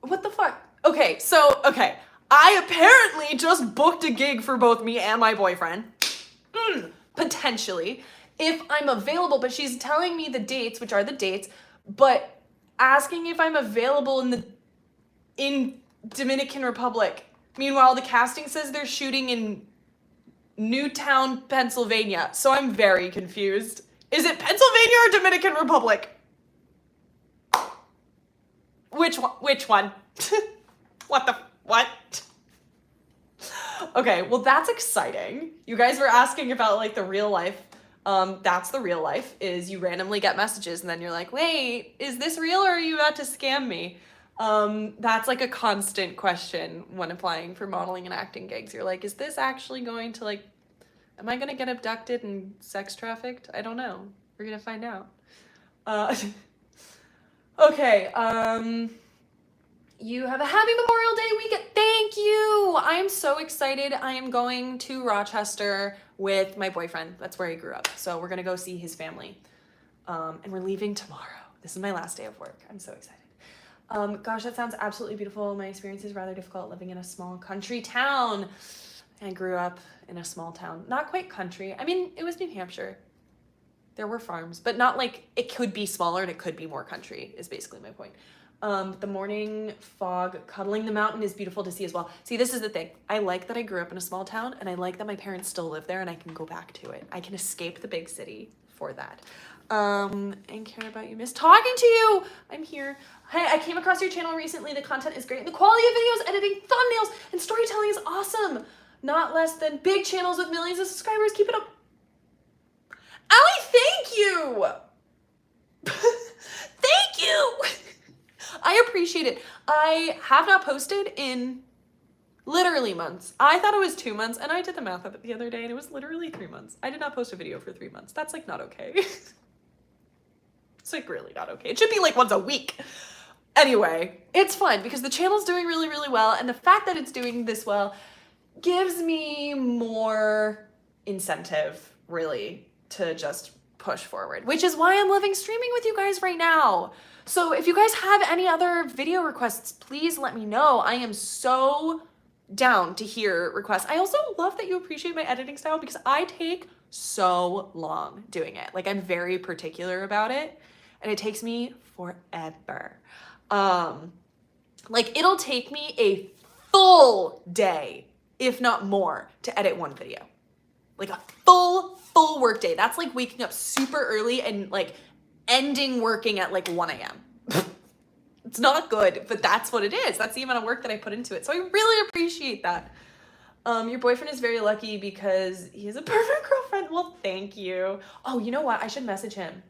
What the fuck? Okay. I apparently just booked a gig for both me and my boyfriend. Potentially. If I'm available, but she's telling me the dates, which are the dates, but asking if I'm available in Dominican Republic. Meanwhile, the casting says they're shooting in Newtown, Pennsylvania. So I'm very confused. Is it Pennsylvania or Dominican Republic? Which one? What? Okay, well that's exciting. You guys were asking about like the real life. That's the real life, is you randomly get messages and then you're like, wait, is this real or are you about to scam me? That's like a constant question when applying for modeling and acting gigs. You're like, is this actually going to like, am I gonna get abducted and sex trafficked? I don't know. We're gonna find out. Okay, you have a happy Memorial Day weekend. Thank you. I am so excited. I am going to Rochester with my boyfriend. That's where he grew up. So we're gonna go see his family. And we're leaving tomorrow. This is my last day of work. I'm so excited. Gosh, that sounds absolutely beautiful. My experience is rather difficult living in a small country town. I grew up in a small town. Not quite country. I mean, it was New Hampshire. There were farms, but not like it could be smaller and it could be more country is basically my point. The morning fog cuddling the mountain is beautiful to see as well. See, this is the thing. I like that I grew up in a small town and I like that my parents still live there and I can go back to it. I can escape the big city for that. And care about you. Miss talking to you. I'm here. Hey, I came across your channel recently. The content is great. The quality of videos, editing, thumbnails, and storytelling is awesome. Not less than big channels with millions of subscribers. Keep it up. Allie, thank you. Thank you. I appreciate it. I have not posted in literally months. I thought it was 2 months and I did the math of it the other day and it was literally 3 months. I did not post a video for 3 months. That's like not okay. It's like really not okay. It should be like once a week. Anyway, it's fun because the channel's doing really, really well. And the fact that it's doing this well gives me more incentive really to just push forward, which is why I'm loving streaming with you guys right now. So if you guys have any other video requests, please let me know. I am so down to hear requests. I also love that you appreciate my editing style because I take so long doing it. Like I'm very particular about it and it takes me forever. Like it'll take me a full day, if not more, to edit one video. Like a full work day. That's like waking up super early and like ending working at like 1 a.m. It's not good, but that's what it is. That's the amount of work that I put into it. So I really appreciate that. Your boyfriend is very lucky because he has a perfect girlfriend. Well, thank you. Oh, you know what? I should message him.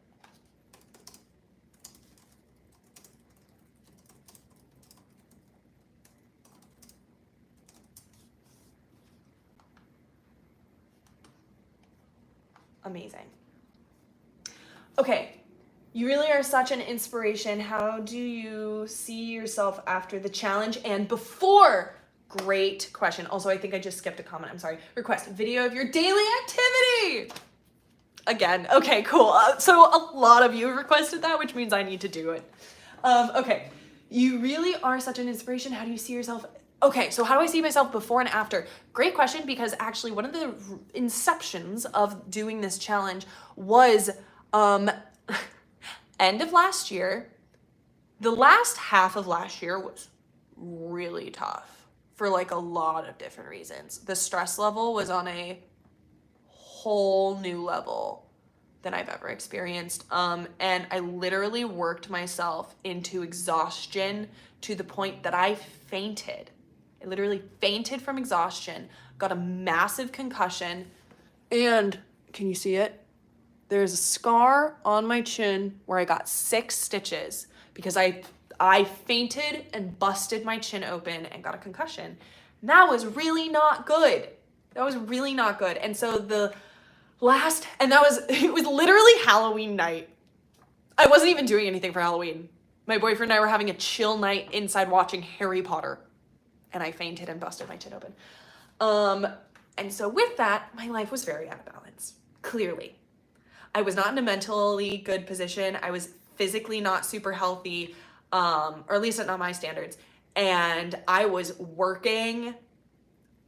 Amazing. Okay, You really are such an inspiration. How do you see yourself after the challenge and before? Great question. Also, I think I just skipped a comment. I'm sorry. Request video of your daily activity. Again. Okay, cool. So a lot of you requested that, which means I need to do it. Okay. You really are such an inspiration. How do you see yourself? Okay, so how do I see myself before and after? Great question, because actually one of the inceptions of doing this challenge was end of last year. The last half of last year was really tough for like a lot of different reasons. The stress level was on a whole new level than I've ever experienced. And I literally worked myself into exhaustion to the point that I fainted. I literally fainted from exhaustion, got a massive concussion, and can you see it? There's a scar on my chin where I got 6 stitches because I fainted and busted my chin open and got a concussion. And that was really not good. That was really not good. And so it was literally Halloween night. I wasn't even doing anything for Halloween. My boyfriend and I were having a chill night inside watching Harry Potter, and I fainted and busted my chin open. And so with that, my life was very out of balance, clearly. I was not in a mentally good position. I was physically not super healthy, or at least not my standards. And I was working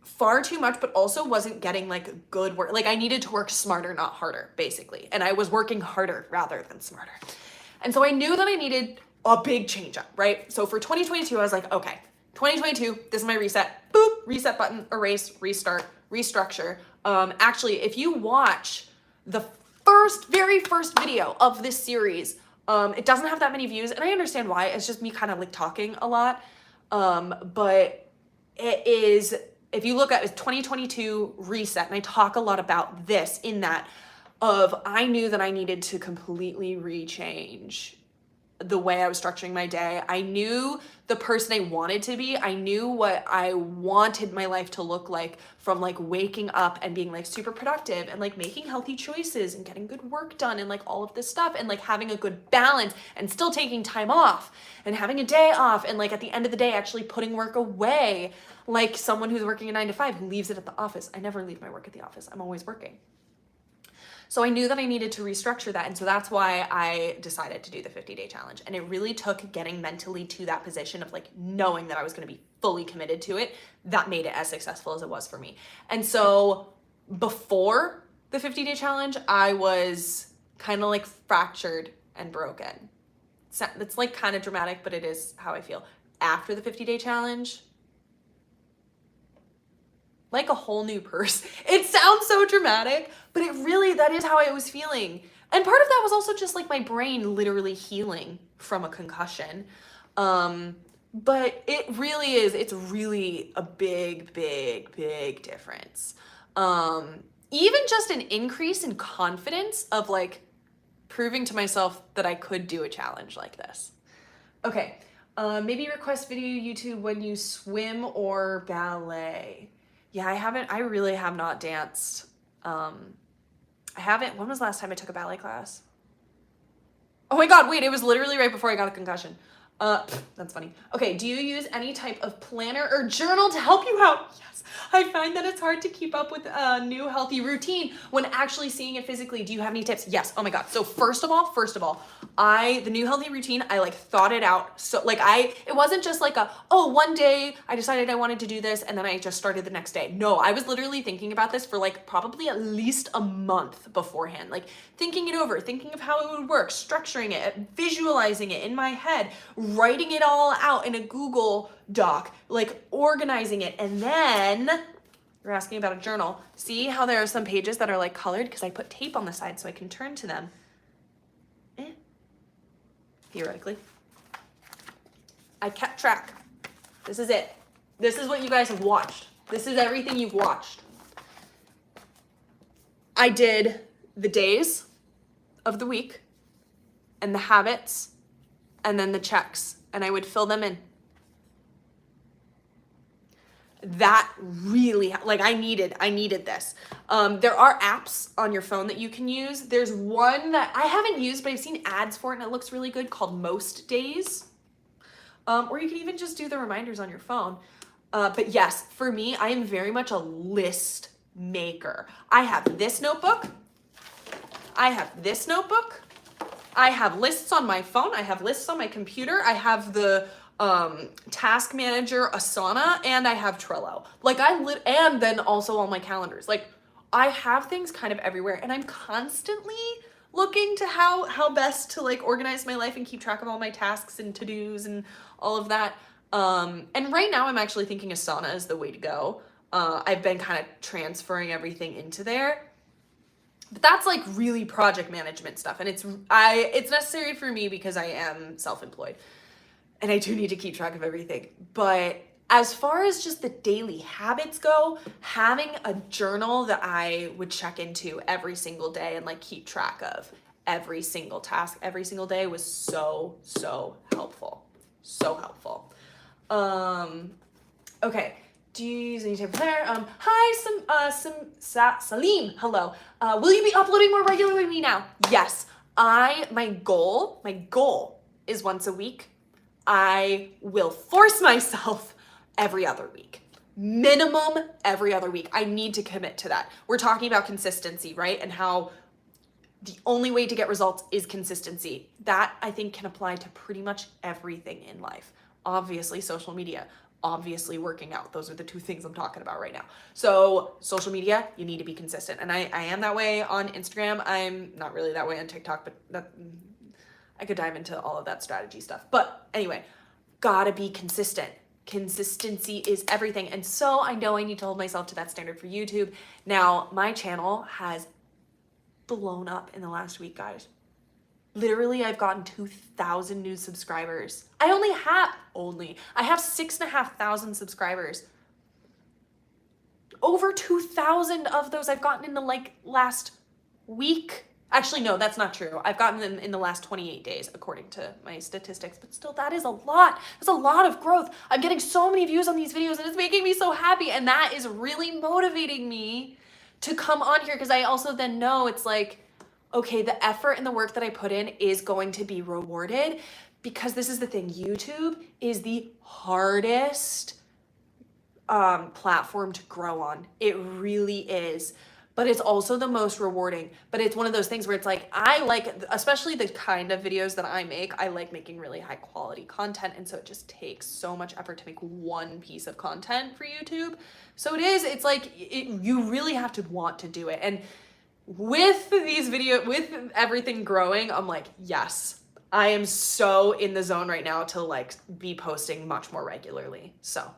far too much, but also wasn't getting like good work. Like I needed to work smarter, not harder, basically. And I was working harder rather than smarter. And so I knew that I needed a big change up, right? So for 2022, I was like, okay, 2022, this is my reset. Boop, reset button, erase, restart, restructure. Actually, if you watch the very first video of this series, it doesn't have that many views, and I understand why. It's just me kind of like talking a lot. But it is, if you look at it, 2022 reset, and I talk a lot about this in that of I knew that I needed to completely rechange the way I was structuring my day. I knew the person I wanted to be. I knew what I wanted my life to look like, from like waking up and being like super productive and like making healthy choices and getting good work done and like all of this stuff and like having a good balance and still taking time off and having a day off and like at the end of the day actually putting work away, like someone who's working a 9 to 5 who leaves it at the office. I never leave my work at the office. I'm always working. So I knew that I needed to restructure that. And so that's why I decided to do the 50-day challenge. And it really took getting mentally to that position of like knowing that I was going to be fully committed to it. That made it as successful as it was for me. And so before the 50-day challenge, I was kind of like fractured and broken. It's like kind of dramatic, but it is how I feel. After the 50-day challenge, like a whole new person. It sounds so dramatic, but that is how I was feeling. And part of that was also just like my brain literally healing from a concussion. But it's really a big difference. Even just an increase in confidence of like proving to myself that I could do a challenge like this. Okay, maybe request video YouTube when you swim or ballet. Yeah, I really have not danced. When was the last time I took a ballet class? Oh my God, wait, it was literally right before I got a concussion. That's funny. Okay, do you use any type of planner or journal to help you out? Yes, I find that it's hard to keep up with a new healthy routine when actually seeing it physically. Do you have any tips? Yes, oh my God. So first of all, the new healthy routine, I like thought it out. So like it wasn't just like one day I decided I wanted to do this and then I just started the next day. No, I was literally thinking about this for like probably at least a month beforehand, like thinking it over, thinking of how it would work, structuring it, visualizing it in my head, writing it all out in a Google Doc, like organizing it. And then you're asking about a journal. See how there are some pages that are like colored because I put tape on the side so I can turn to them. Theoretically. I kept track. This is it. This is what you guys have watched. This is everything you've watched. I did the days of the week and the habits and then the checks, and I would fill them in. that really, like, I needed this. There are apps on your phone that you can use. There's one that I haven't used, but I've seen ads for it and it looks really good, called Most Days. Or you can even just do the reminders on your phone. But yes, for me, I am very much a list maker. I have this notebook. I have this notebook. I have lists on my phone. I have lists on my computer. I have the task manager, Asana, and I have Trello. Like, and then also all my calendars. Like, I have things kind of everywhere, and I'm constantly looking to how best to like organize my life and keep track of all my tasks and to-dos and all of that. And right now I'm actually thinking Asana is the way to go. I've been kind of transferring everything into there. But that's like really project management stuff, and it's necessary for me because I am self-employed and I do need to keep track of everything. But as far as just the daily habits go, having a journal that I would check into every single day and like keep track of every single task every single day was so helpful. So helpful. Okay. Do you use any type of there? Hi, Salim. Hello. Will you be uploading more regularly with me now? Yes. My goal is once a week. I will force myself every other week. Minimum every other week. I need to commit to that. We're talking about consistency, right? And how the only way to get results is consistency. That, I think, can apply to pretty much everything in life. Obviously, social media. Obviously, working out. Those are the two things I'm talking about right now. So social media, you need to be consistent. And I am that way on Instagram. I'm not really that way on TikTok, but I could dive into all of that strategy stuff. But anyway, gotta be consistent. Consistency is everything. And so I know I need to hold myself to that standard for YouTube. Now, my channel has blown up in the last week, guys. Literally, I've gotten 2,000 new subscribers. I have 6,500 subscribers. Over 2,000 of those I've gotten in the like last week. Actually, no, that's not true. I've gotten them in the last 28 days, according to my statistics, but still, that is a lot. That's a lot of growth. I'm getting so many views on these videos and it's making me so happy. And that is really motivating me to come on here, because I also then know it's like, okay, the effort and the work that I put in is going to be rewarded, because this is the thing. YouTube is the hardest platform to grow on. It really is. But it's also the most rewarding. But it's one of those things where it's like, I like, especially the kind of videos that I make, I like making really high quality content. And so it just takes so much effort to make one piece of content for YouTube. So it's like, you really have to want to do it. And with these videos, with everything growing, I'm like, yes, I am so in the zone right now to like be posting much more regularly. So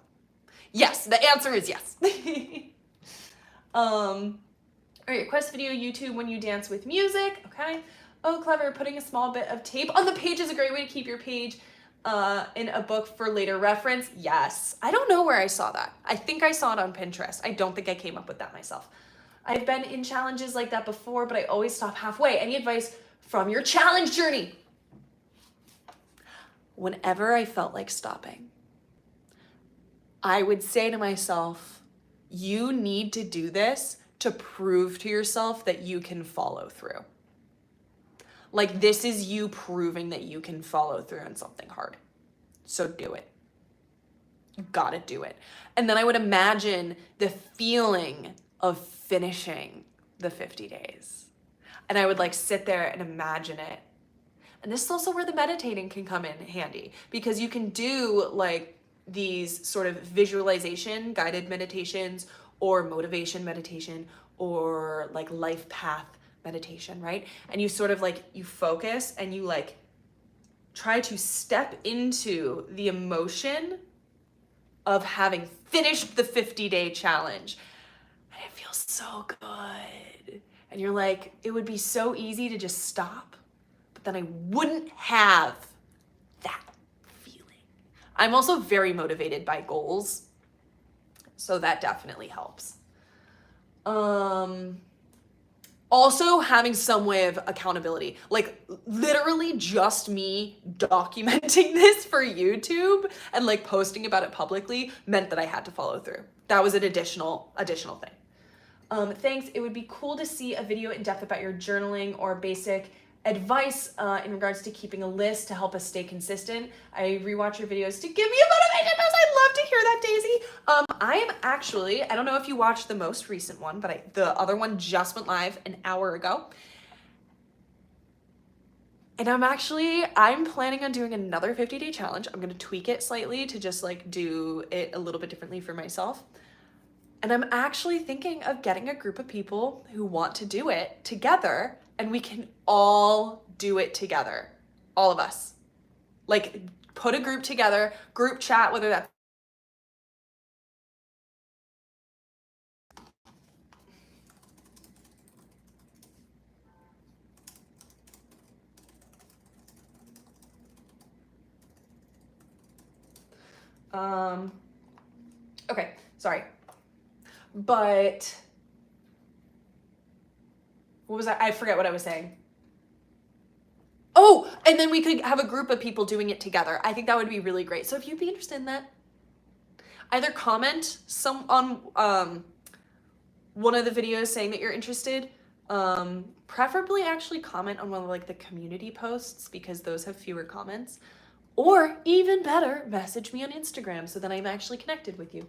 yes, the answer is yes. All right, request video YouTube when you dance with music. Okay. Oh, clever. Putting a small bit of tape on the page is a great way to keep your page in a book for later reference. Yes. I don't know where I saw that. I think I saw it on Pinterest. I don't think I came up with that myself. I've been in challenges like that before, but I always stop halfway. Any advice from your challenge journey? Whenever I felt like stopping, I would say to myself, you need to do this to prove to yourself that you can follow through. Like, this is you proving that you can follow through on something hard. So do it. You gotta do it. And then I would imagine the feeling of finishing the 50 days. And I would like sit there and imagine it. And this is also where the meditating can come in handy, because you can do like these sort of visualization guided meditations or motivation meditation or like life path meditation, right? And you sort of like, you focus and you like try to step into the emotion of having finished the 50-day challenge. And it feels so good. And you're like, it would be so easy to just stop, but then I wouldn't have that feeling. I'm also very motivated by goals, so that definitely helps. Also having some way of accountability, like literally just me documenting this for YouTube and like posting about it publicly meant that I had to follow through. That was an additional thing. Thanks. It would be cool to see a video in depth about your journaling or basic advice in regards to keeping a list to help us stay consistent. I rewatch your videos to give me a motivation. I love to hear that, Daisy. I am actually, I don't know if you watched the most recent one, but the other one just went live an hour ago. And I'm planning on doing another 50-day challenge. I'm going to tweak it slightly to just like do it a little bit differently for myself. And I'm actually thinking of getting a group of people who want to do it together, and we can all do it together. All of us. Like, put a group together, group chat, whether that's okay, sorry. But what was I forget what I was saying. Oh, and then we could have a group of people doing it together. I think that would be really great. So if you'd be interested in that, either comment on one of the videos saying that you're interested. Preferably actually comment on one of like the community posts because those have fewer comments. Or even better, message me on Instagram so that I'm actually connected with you.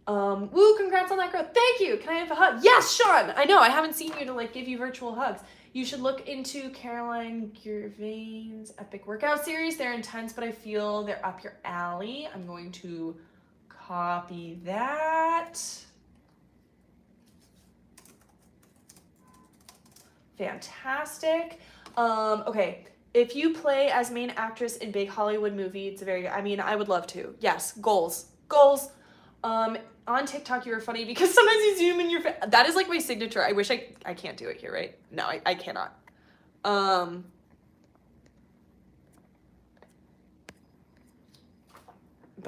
Woo, congrats on that growth. Thank you. Can I have a hug? Yes, Sean. I know, I haven't seen you to like give you virtual hugs. You should look into Caroline Gervain's epic workout series. They're intense, but I feel they're up your alley. I'm going to copy that. Fantastic. Okay. If you play as main actress in big Hollywood movie, it's a very good, I mean, I would love to. Yes, goals. On TikTok, you were funny because sometimes you zoom in your face. That is like my signature. I wish I can't do it here, right? No, I cannot. But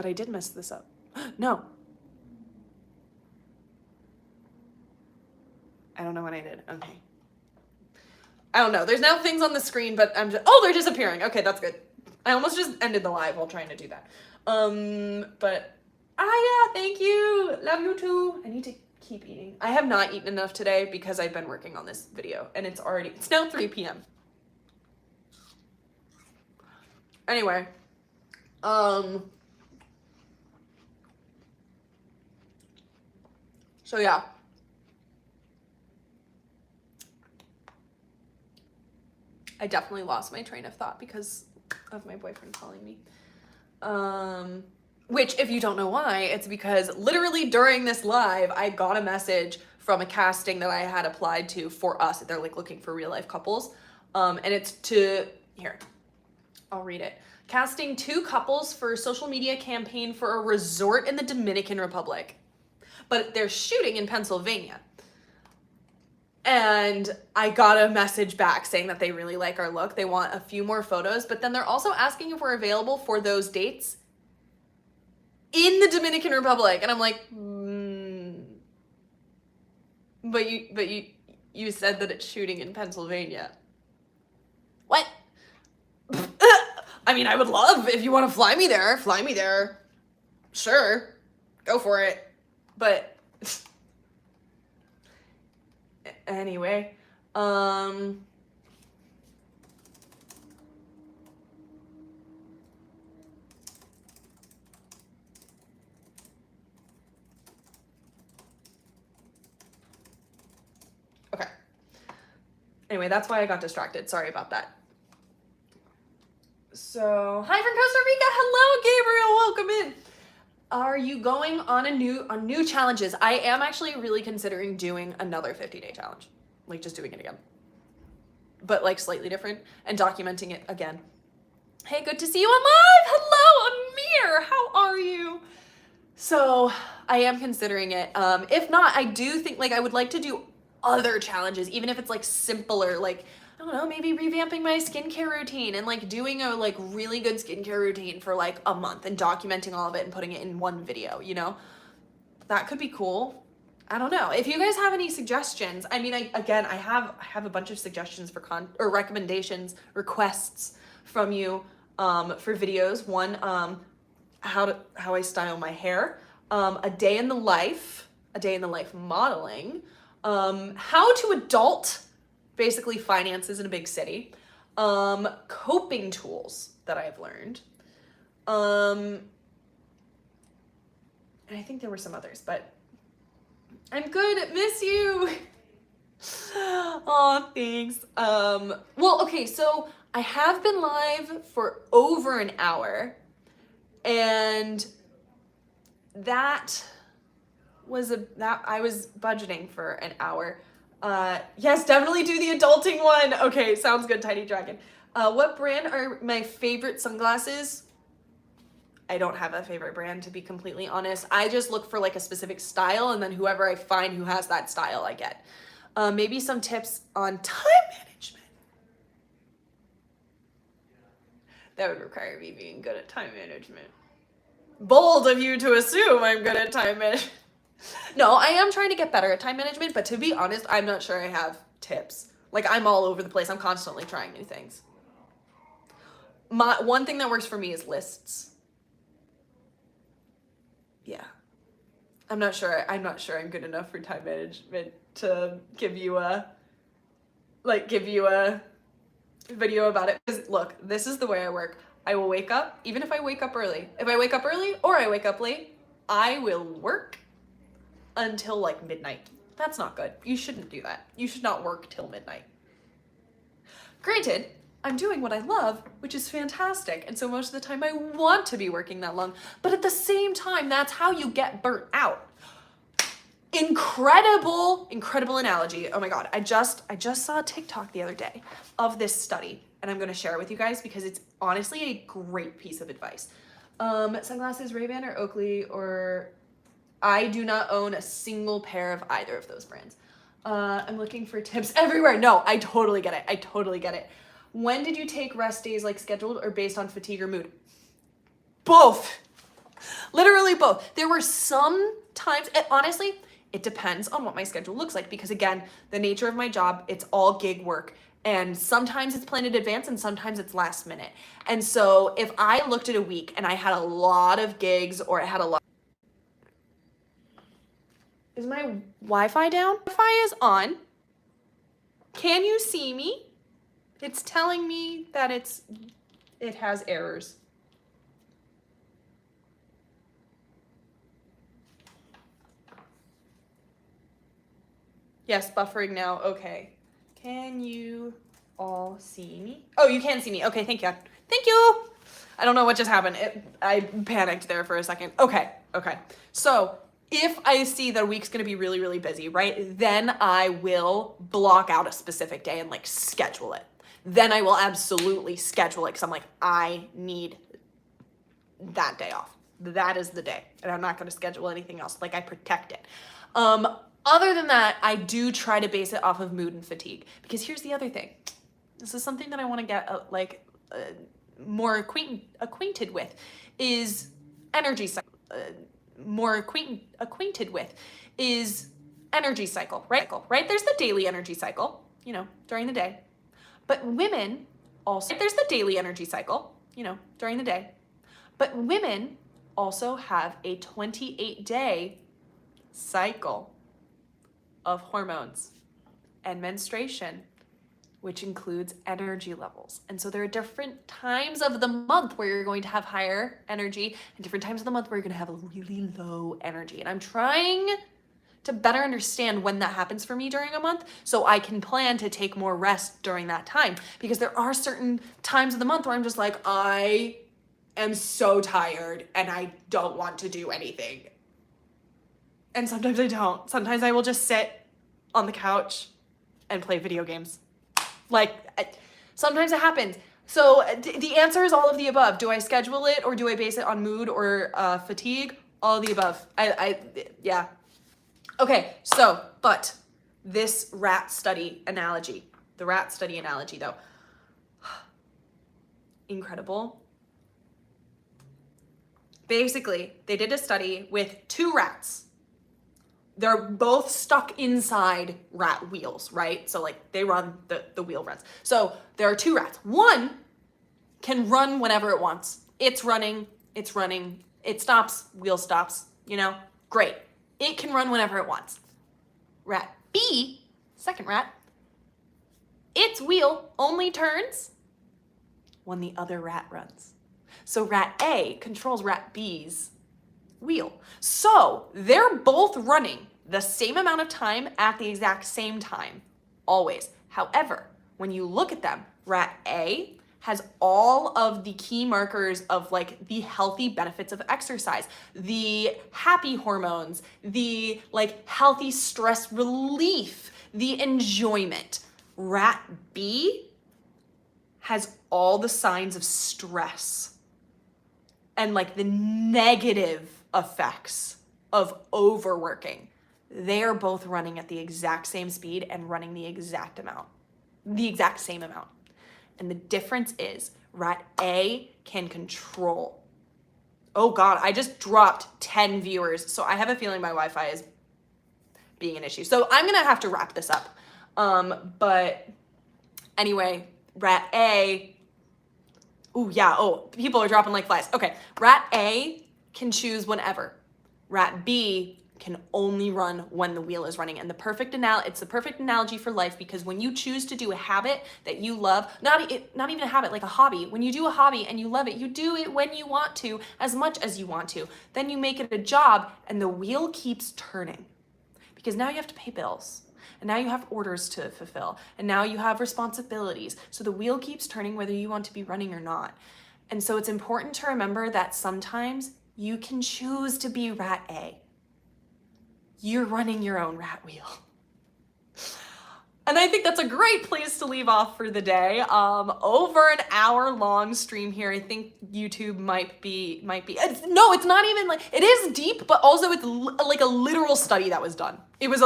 I did mess this up. No. I don't know what I did. Okay. I don't know. There's now things on the screen, but oh, they're disappearing. Okay, that's good. I almost just ended the live while trying to do that. But yeah, thank you. Love you too. I need to keep eating. I have not eaten enough today because I've been working on this video and it's now 3 p.m. Anyway, so yeah. I definitely lost my train of thought because of my boyfriend calling me. Which, if you don't know why, it's because literally during this live, I got a message from a casting that I had applied to for us. They're like looking for real life couples. And it's here, I'll read it. Casting 2 couples for a social media campaign for a resort in the Dominican Republic. But they're shooting in Pennsylvania. And I got a message back saying that they really like our look. They want a few more photos, but then they're also asking if we're available for those dates in the Dominican Republic. And I'm like, but you said that it's shooting in Pennsylvania. What? I mean, I would love if you want to fly me there. Sure, go for it. But anyway, okay. Anyway, that's why I got distracted. Sorry about that. So, hi from Costa Rica. Hello, Gabriel. Welcome in. Are you going on new challenges? I am actually really considering doing another 50-day challenge. Like just doing it again. But like slightly different and documenting it again. Hey, good to see you on live. Hello, Amir. How are you? So I am considering it. If not, I do think like I would like to do other challenges, even if it's like simpler, like I don't know, maybe revamping my skincare routine and like doing a like really good skincare routine for like a month and documenting all of it and putting it in one video, you know? That could be cool. I don't know. If you guys have any suggestions, I mean, I have a bunch of suggestions for or recommendations, requests from you for videos. One, how I style my hair, a day in the life modeling, how to adult, basically finances in a big city, coping tools that I've learned, and I think there were some others, but I'm good. Miss you. Oh, thanks. Well, okay, so I have been live for over an hour, and that I was budgeting for an hour. Yes, definitely do the adulting one. Okay, sounds good, Tiny Dragon. What brand are my favorite sunglasses? I don't have a favorite brand, to be completely honest. I just look for like a specific style, and then whoever I find who has that style, I get. Maybe some tips on time management. That would require me being good at time management. Bold of you to assume I'm good at time management. No, I am trying to get better at time management, but to be honest, I'm not sure I have tips. Like, I'm all over the place. I'm constantly trying new things. One thing that works for me is lists. Yeah. I'm not sure I'm good enough for time management to give you a video about it. Because look, this is the way I work. I will wake up, even if I wake up early. If I wake up early or I wake up late, I will work until like midnight. That's not good. You shouldn't do that. You should not work till midnight. Granted, I'm doing what I love, which is fantastic. And so most of the time I want to be working that long, but at the same time, that's how you get burnt out. Incredible analogy. Oh my God. I just saw a TikTok the other day of this study, and I'm going to share it with you guys because it's honestly a great piece of advice. Sunglasses, Ray-Ban or Oakley, or I do not own a single pair of either of those brands. I'm looking for tips everywhere. No, I totally get it. When did you take rest days, like scheduled or based on fatigue or mood? Both. Literally both. There were some times, honestly, it depends on what my schedule looks like, because again, the nature of my job, it's all gig work. And sometimes it's planned in advance and sometimes it's last minute. And so if I looked at a week and I had a lot of gigs, or I had a lot. Is my Wi-Fi down? Wi-Fi is on. Can you see me? It's telling me that it has errors. Yes, buffering now. Okay. Can you all see me? Oh, you can see me. Okay, thank you. Thank you. I don't know what just happened. I panicked there for a second. Okay. So if I see that a week's gonna be really, really busy, right? Then I will block out a specific day and like schedule it. Then I will absolutely schedule it because I'm like, I need that day off. That is the day. And I'm not going to schedule anything else. Like, I protect it. Other than that, I do try to base it off of mood and fatigue. Because here's the other thing. This is something that I want to get more acquainted with, is energy cycle. More acquainted with is energy cycle, right? There's the daily energy cycle, during the day. But women also, there's the daily energy cycle, during the day. But women also have a 28-day cycle of hormones and menstruation, which includes energy levels. And so there are different times of the month where you're going to have higher energy and different times of the month where you're going to have a really low energy. And I'm trying to better understand when that happens for me during a month so I can plan to take more rest during that time. Because there are certain times of the month where I'm just like, I am so tired and I don't want to do anything. And sometimes I don't. Sometimes I will just sit on the couch and play video games. Sometimes it happens. So the answer is all of the above. Do I schedule it, or do I base it on mood or fatigue? All of the above. Yeah. Okay, so, but this rat study analogy, though, incredible. Basically, they did a study with 2 rats. they're both stuck inside rat wheels, right? So like they run, the wheel runs. So there are two rats. One can run whenever it wants. It's running, it stops, wheel stops, you know, great. It can run whenever it wants. Rat B, second rat, its wheel only turns when the other rat runs. So rat A controls rat B's wheel. So they're both running the same amount of time at the exact same time, always. However, when you look at them, rat A has all of the key markers of like the healthy benefits of exercise, the happy hormones, the like healthy stress relief, the enjoyment. Rat B has all the signs of stress and like the negative effects of overworking. They are both running at the exact same speed and running the exact same amount. And the difference is rat A can control. Oh God, I just dropped 10 viewers. So I have a feeling my Wi-Fi is being an issue. So I'm gonna have to wrap this up. But anyway, rat A, people are dropping like flies. Okay, rat A can choose whenever. Rat B can only run when the wheel is running. And it's the perfect analogy for life, because when you choose to do a habit that you love, not even a habit, like a hobby, when you do a hobby and you love it, you do it when you want to, as much as you want to. Then you make it a job and the wheel keeps turning, because now you have to pay bills. And now you have orders to fulfill. And now you have responsibilities. So the wheel keeps turning whether you want to be running or not. And so it's important to remember that sometimes you can choose to be rat A. You're running your own rat wheel. And I think that's a great place to leave off for the day. Over an hour long stream here. I think YouTube might be, no, it's not even like, it is deep, but also it's like a literal study that was done. It was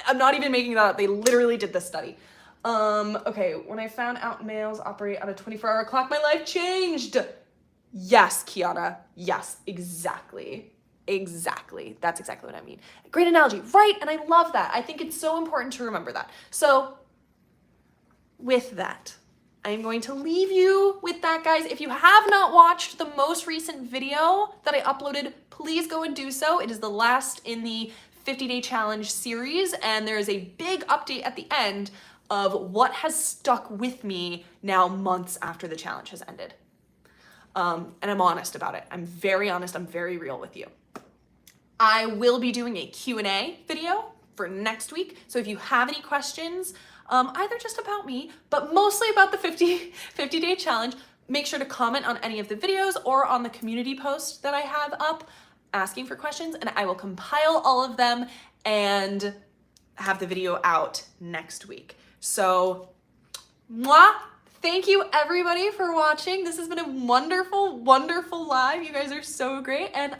I'm not even making that up. They literally did this study. Okay, when I found out males operate on a 24-hour clock, my life changed. Yes, Kiana. Yes, exactly. Exactly. That's exactly what I mean. Great analogy, right? And I love that. I think it's so important to remember that. So with that, I'm going to leave you with that, guys. If you have not watched the most recent video that I uploaded, please go and do so. It is the last in the 50-day challenge series, and there is a big update at the end of what has stuck with me now months after the challenge has ended. And I'm honest about it. I'm very honest. I'm very real with you. I will be doing a Q&A video for next week. So if you have any questions, either just about me, but mostly about the 50-day challenge, make sure to comment on any of the videos or on the community post that I have up asking for questions, and I will compile all of them and have the video out next week. So, thank you everybody for watching. This has been a wonderful, wonderful live. You guys are so great, and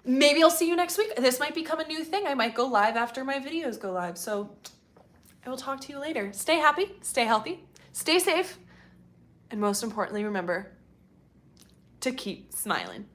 maybe I'll see you next week. This might become a new thing. I might go live after my videos go live. So I will talk to you later. Stay happy, stay healthy, stay safe, and most importantly, remember to keep smiling.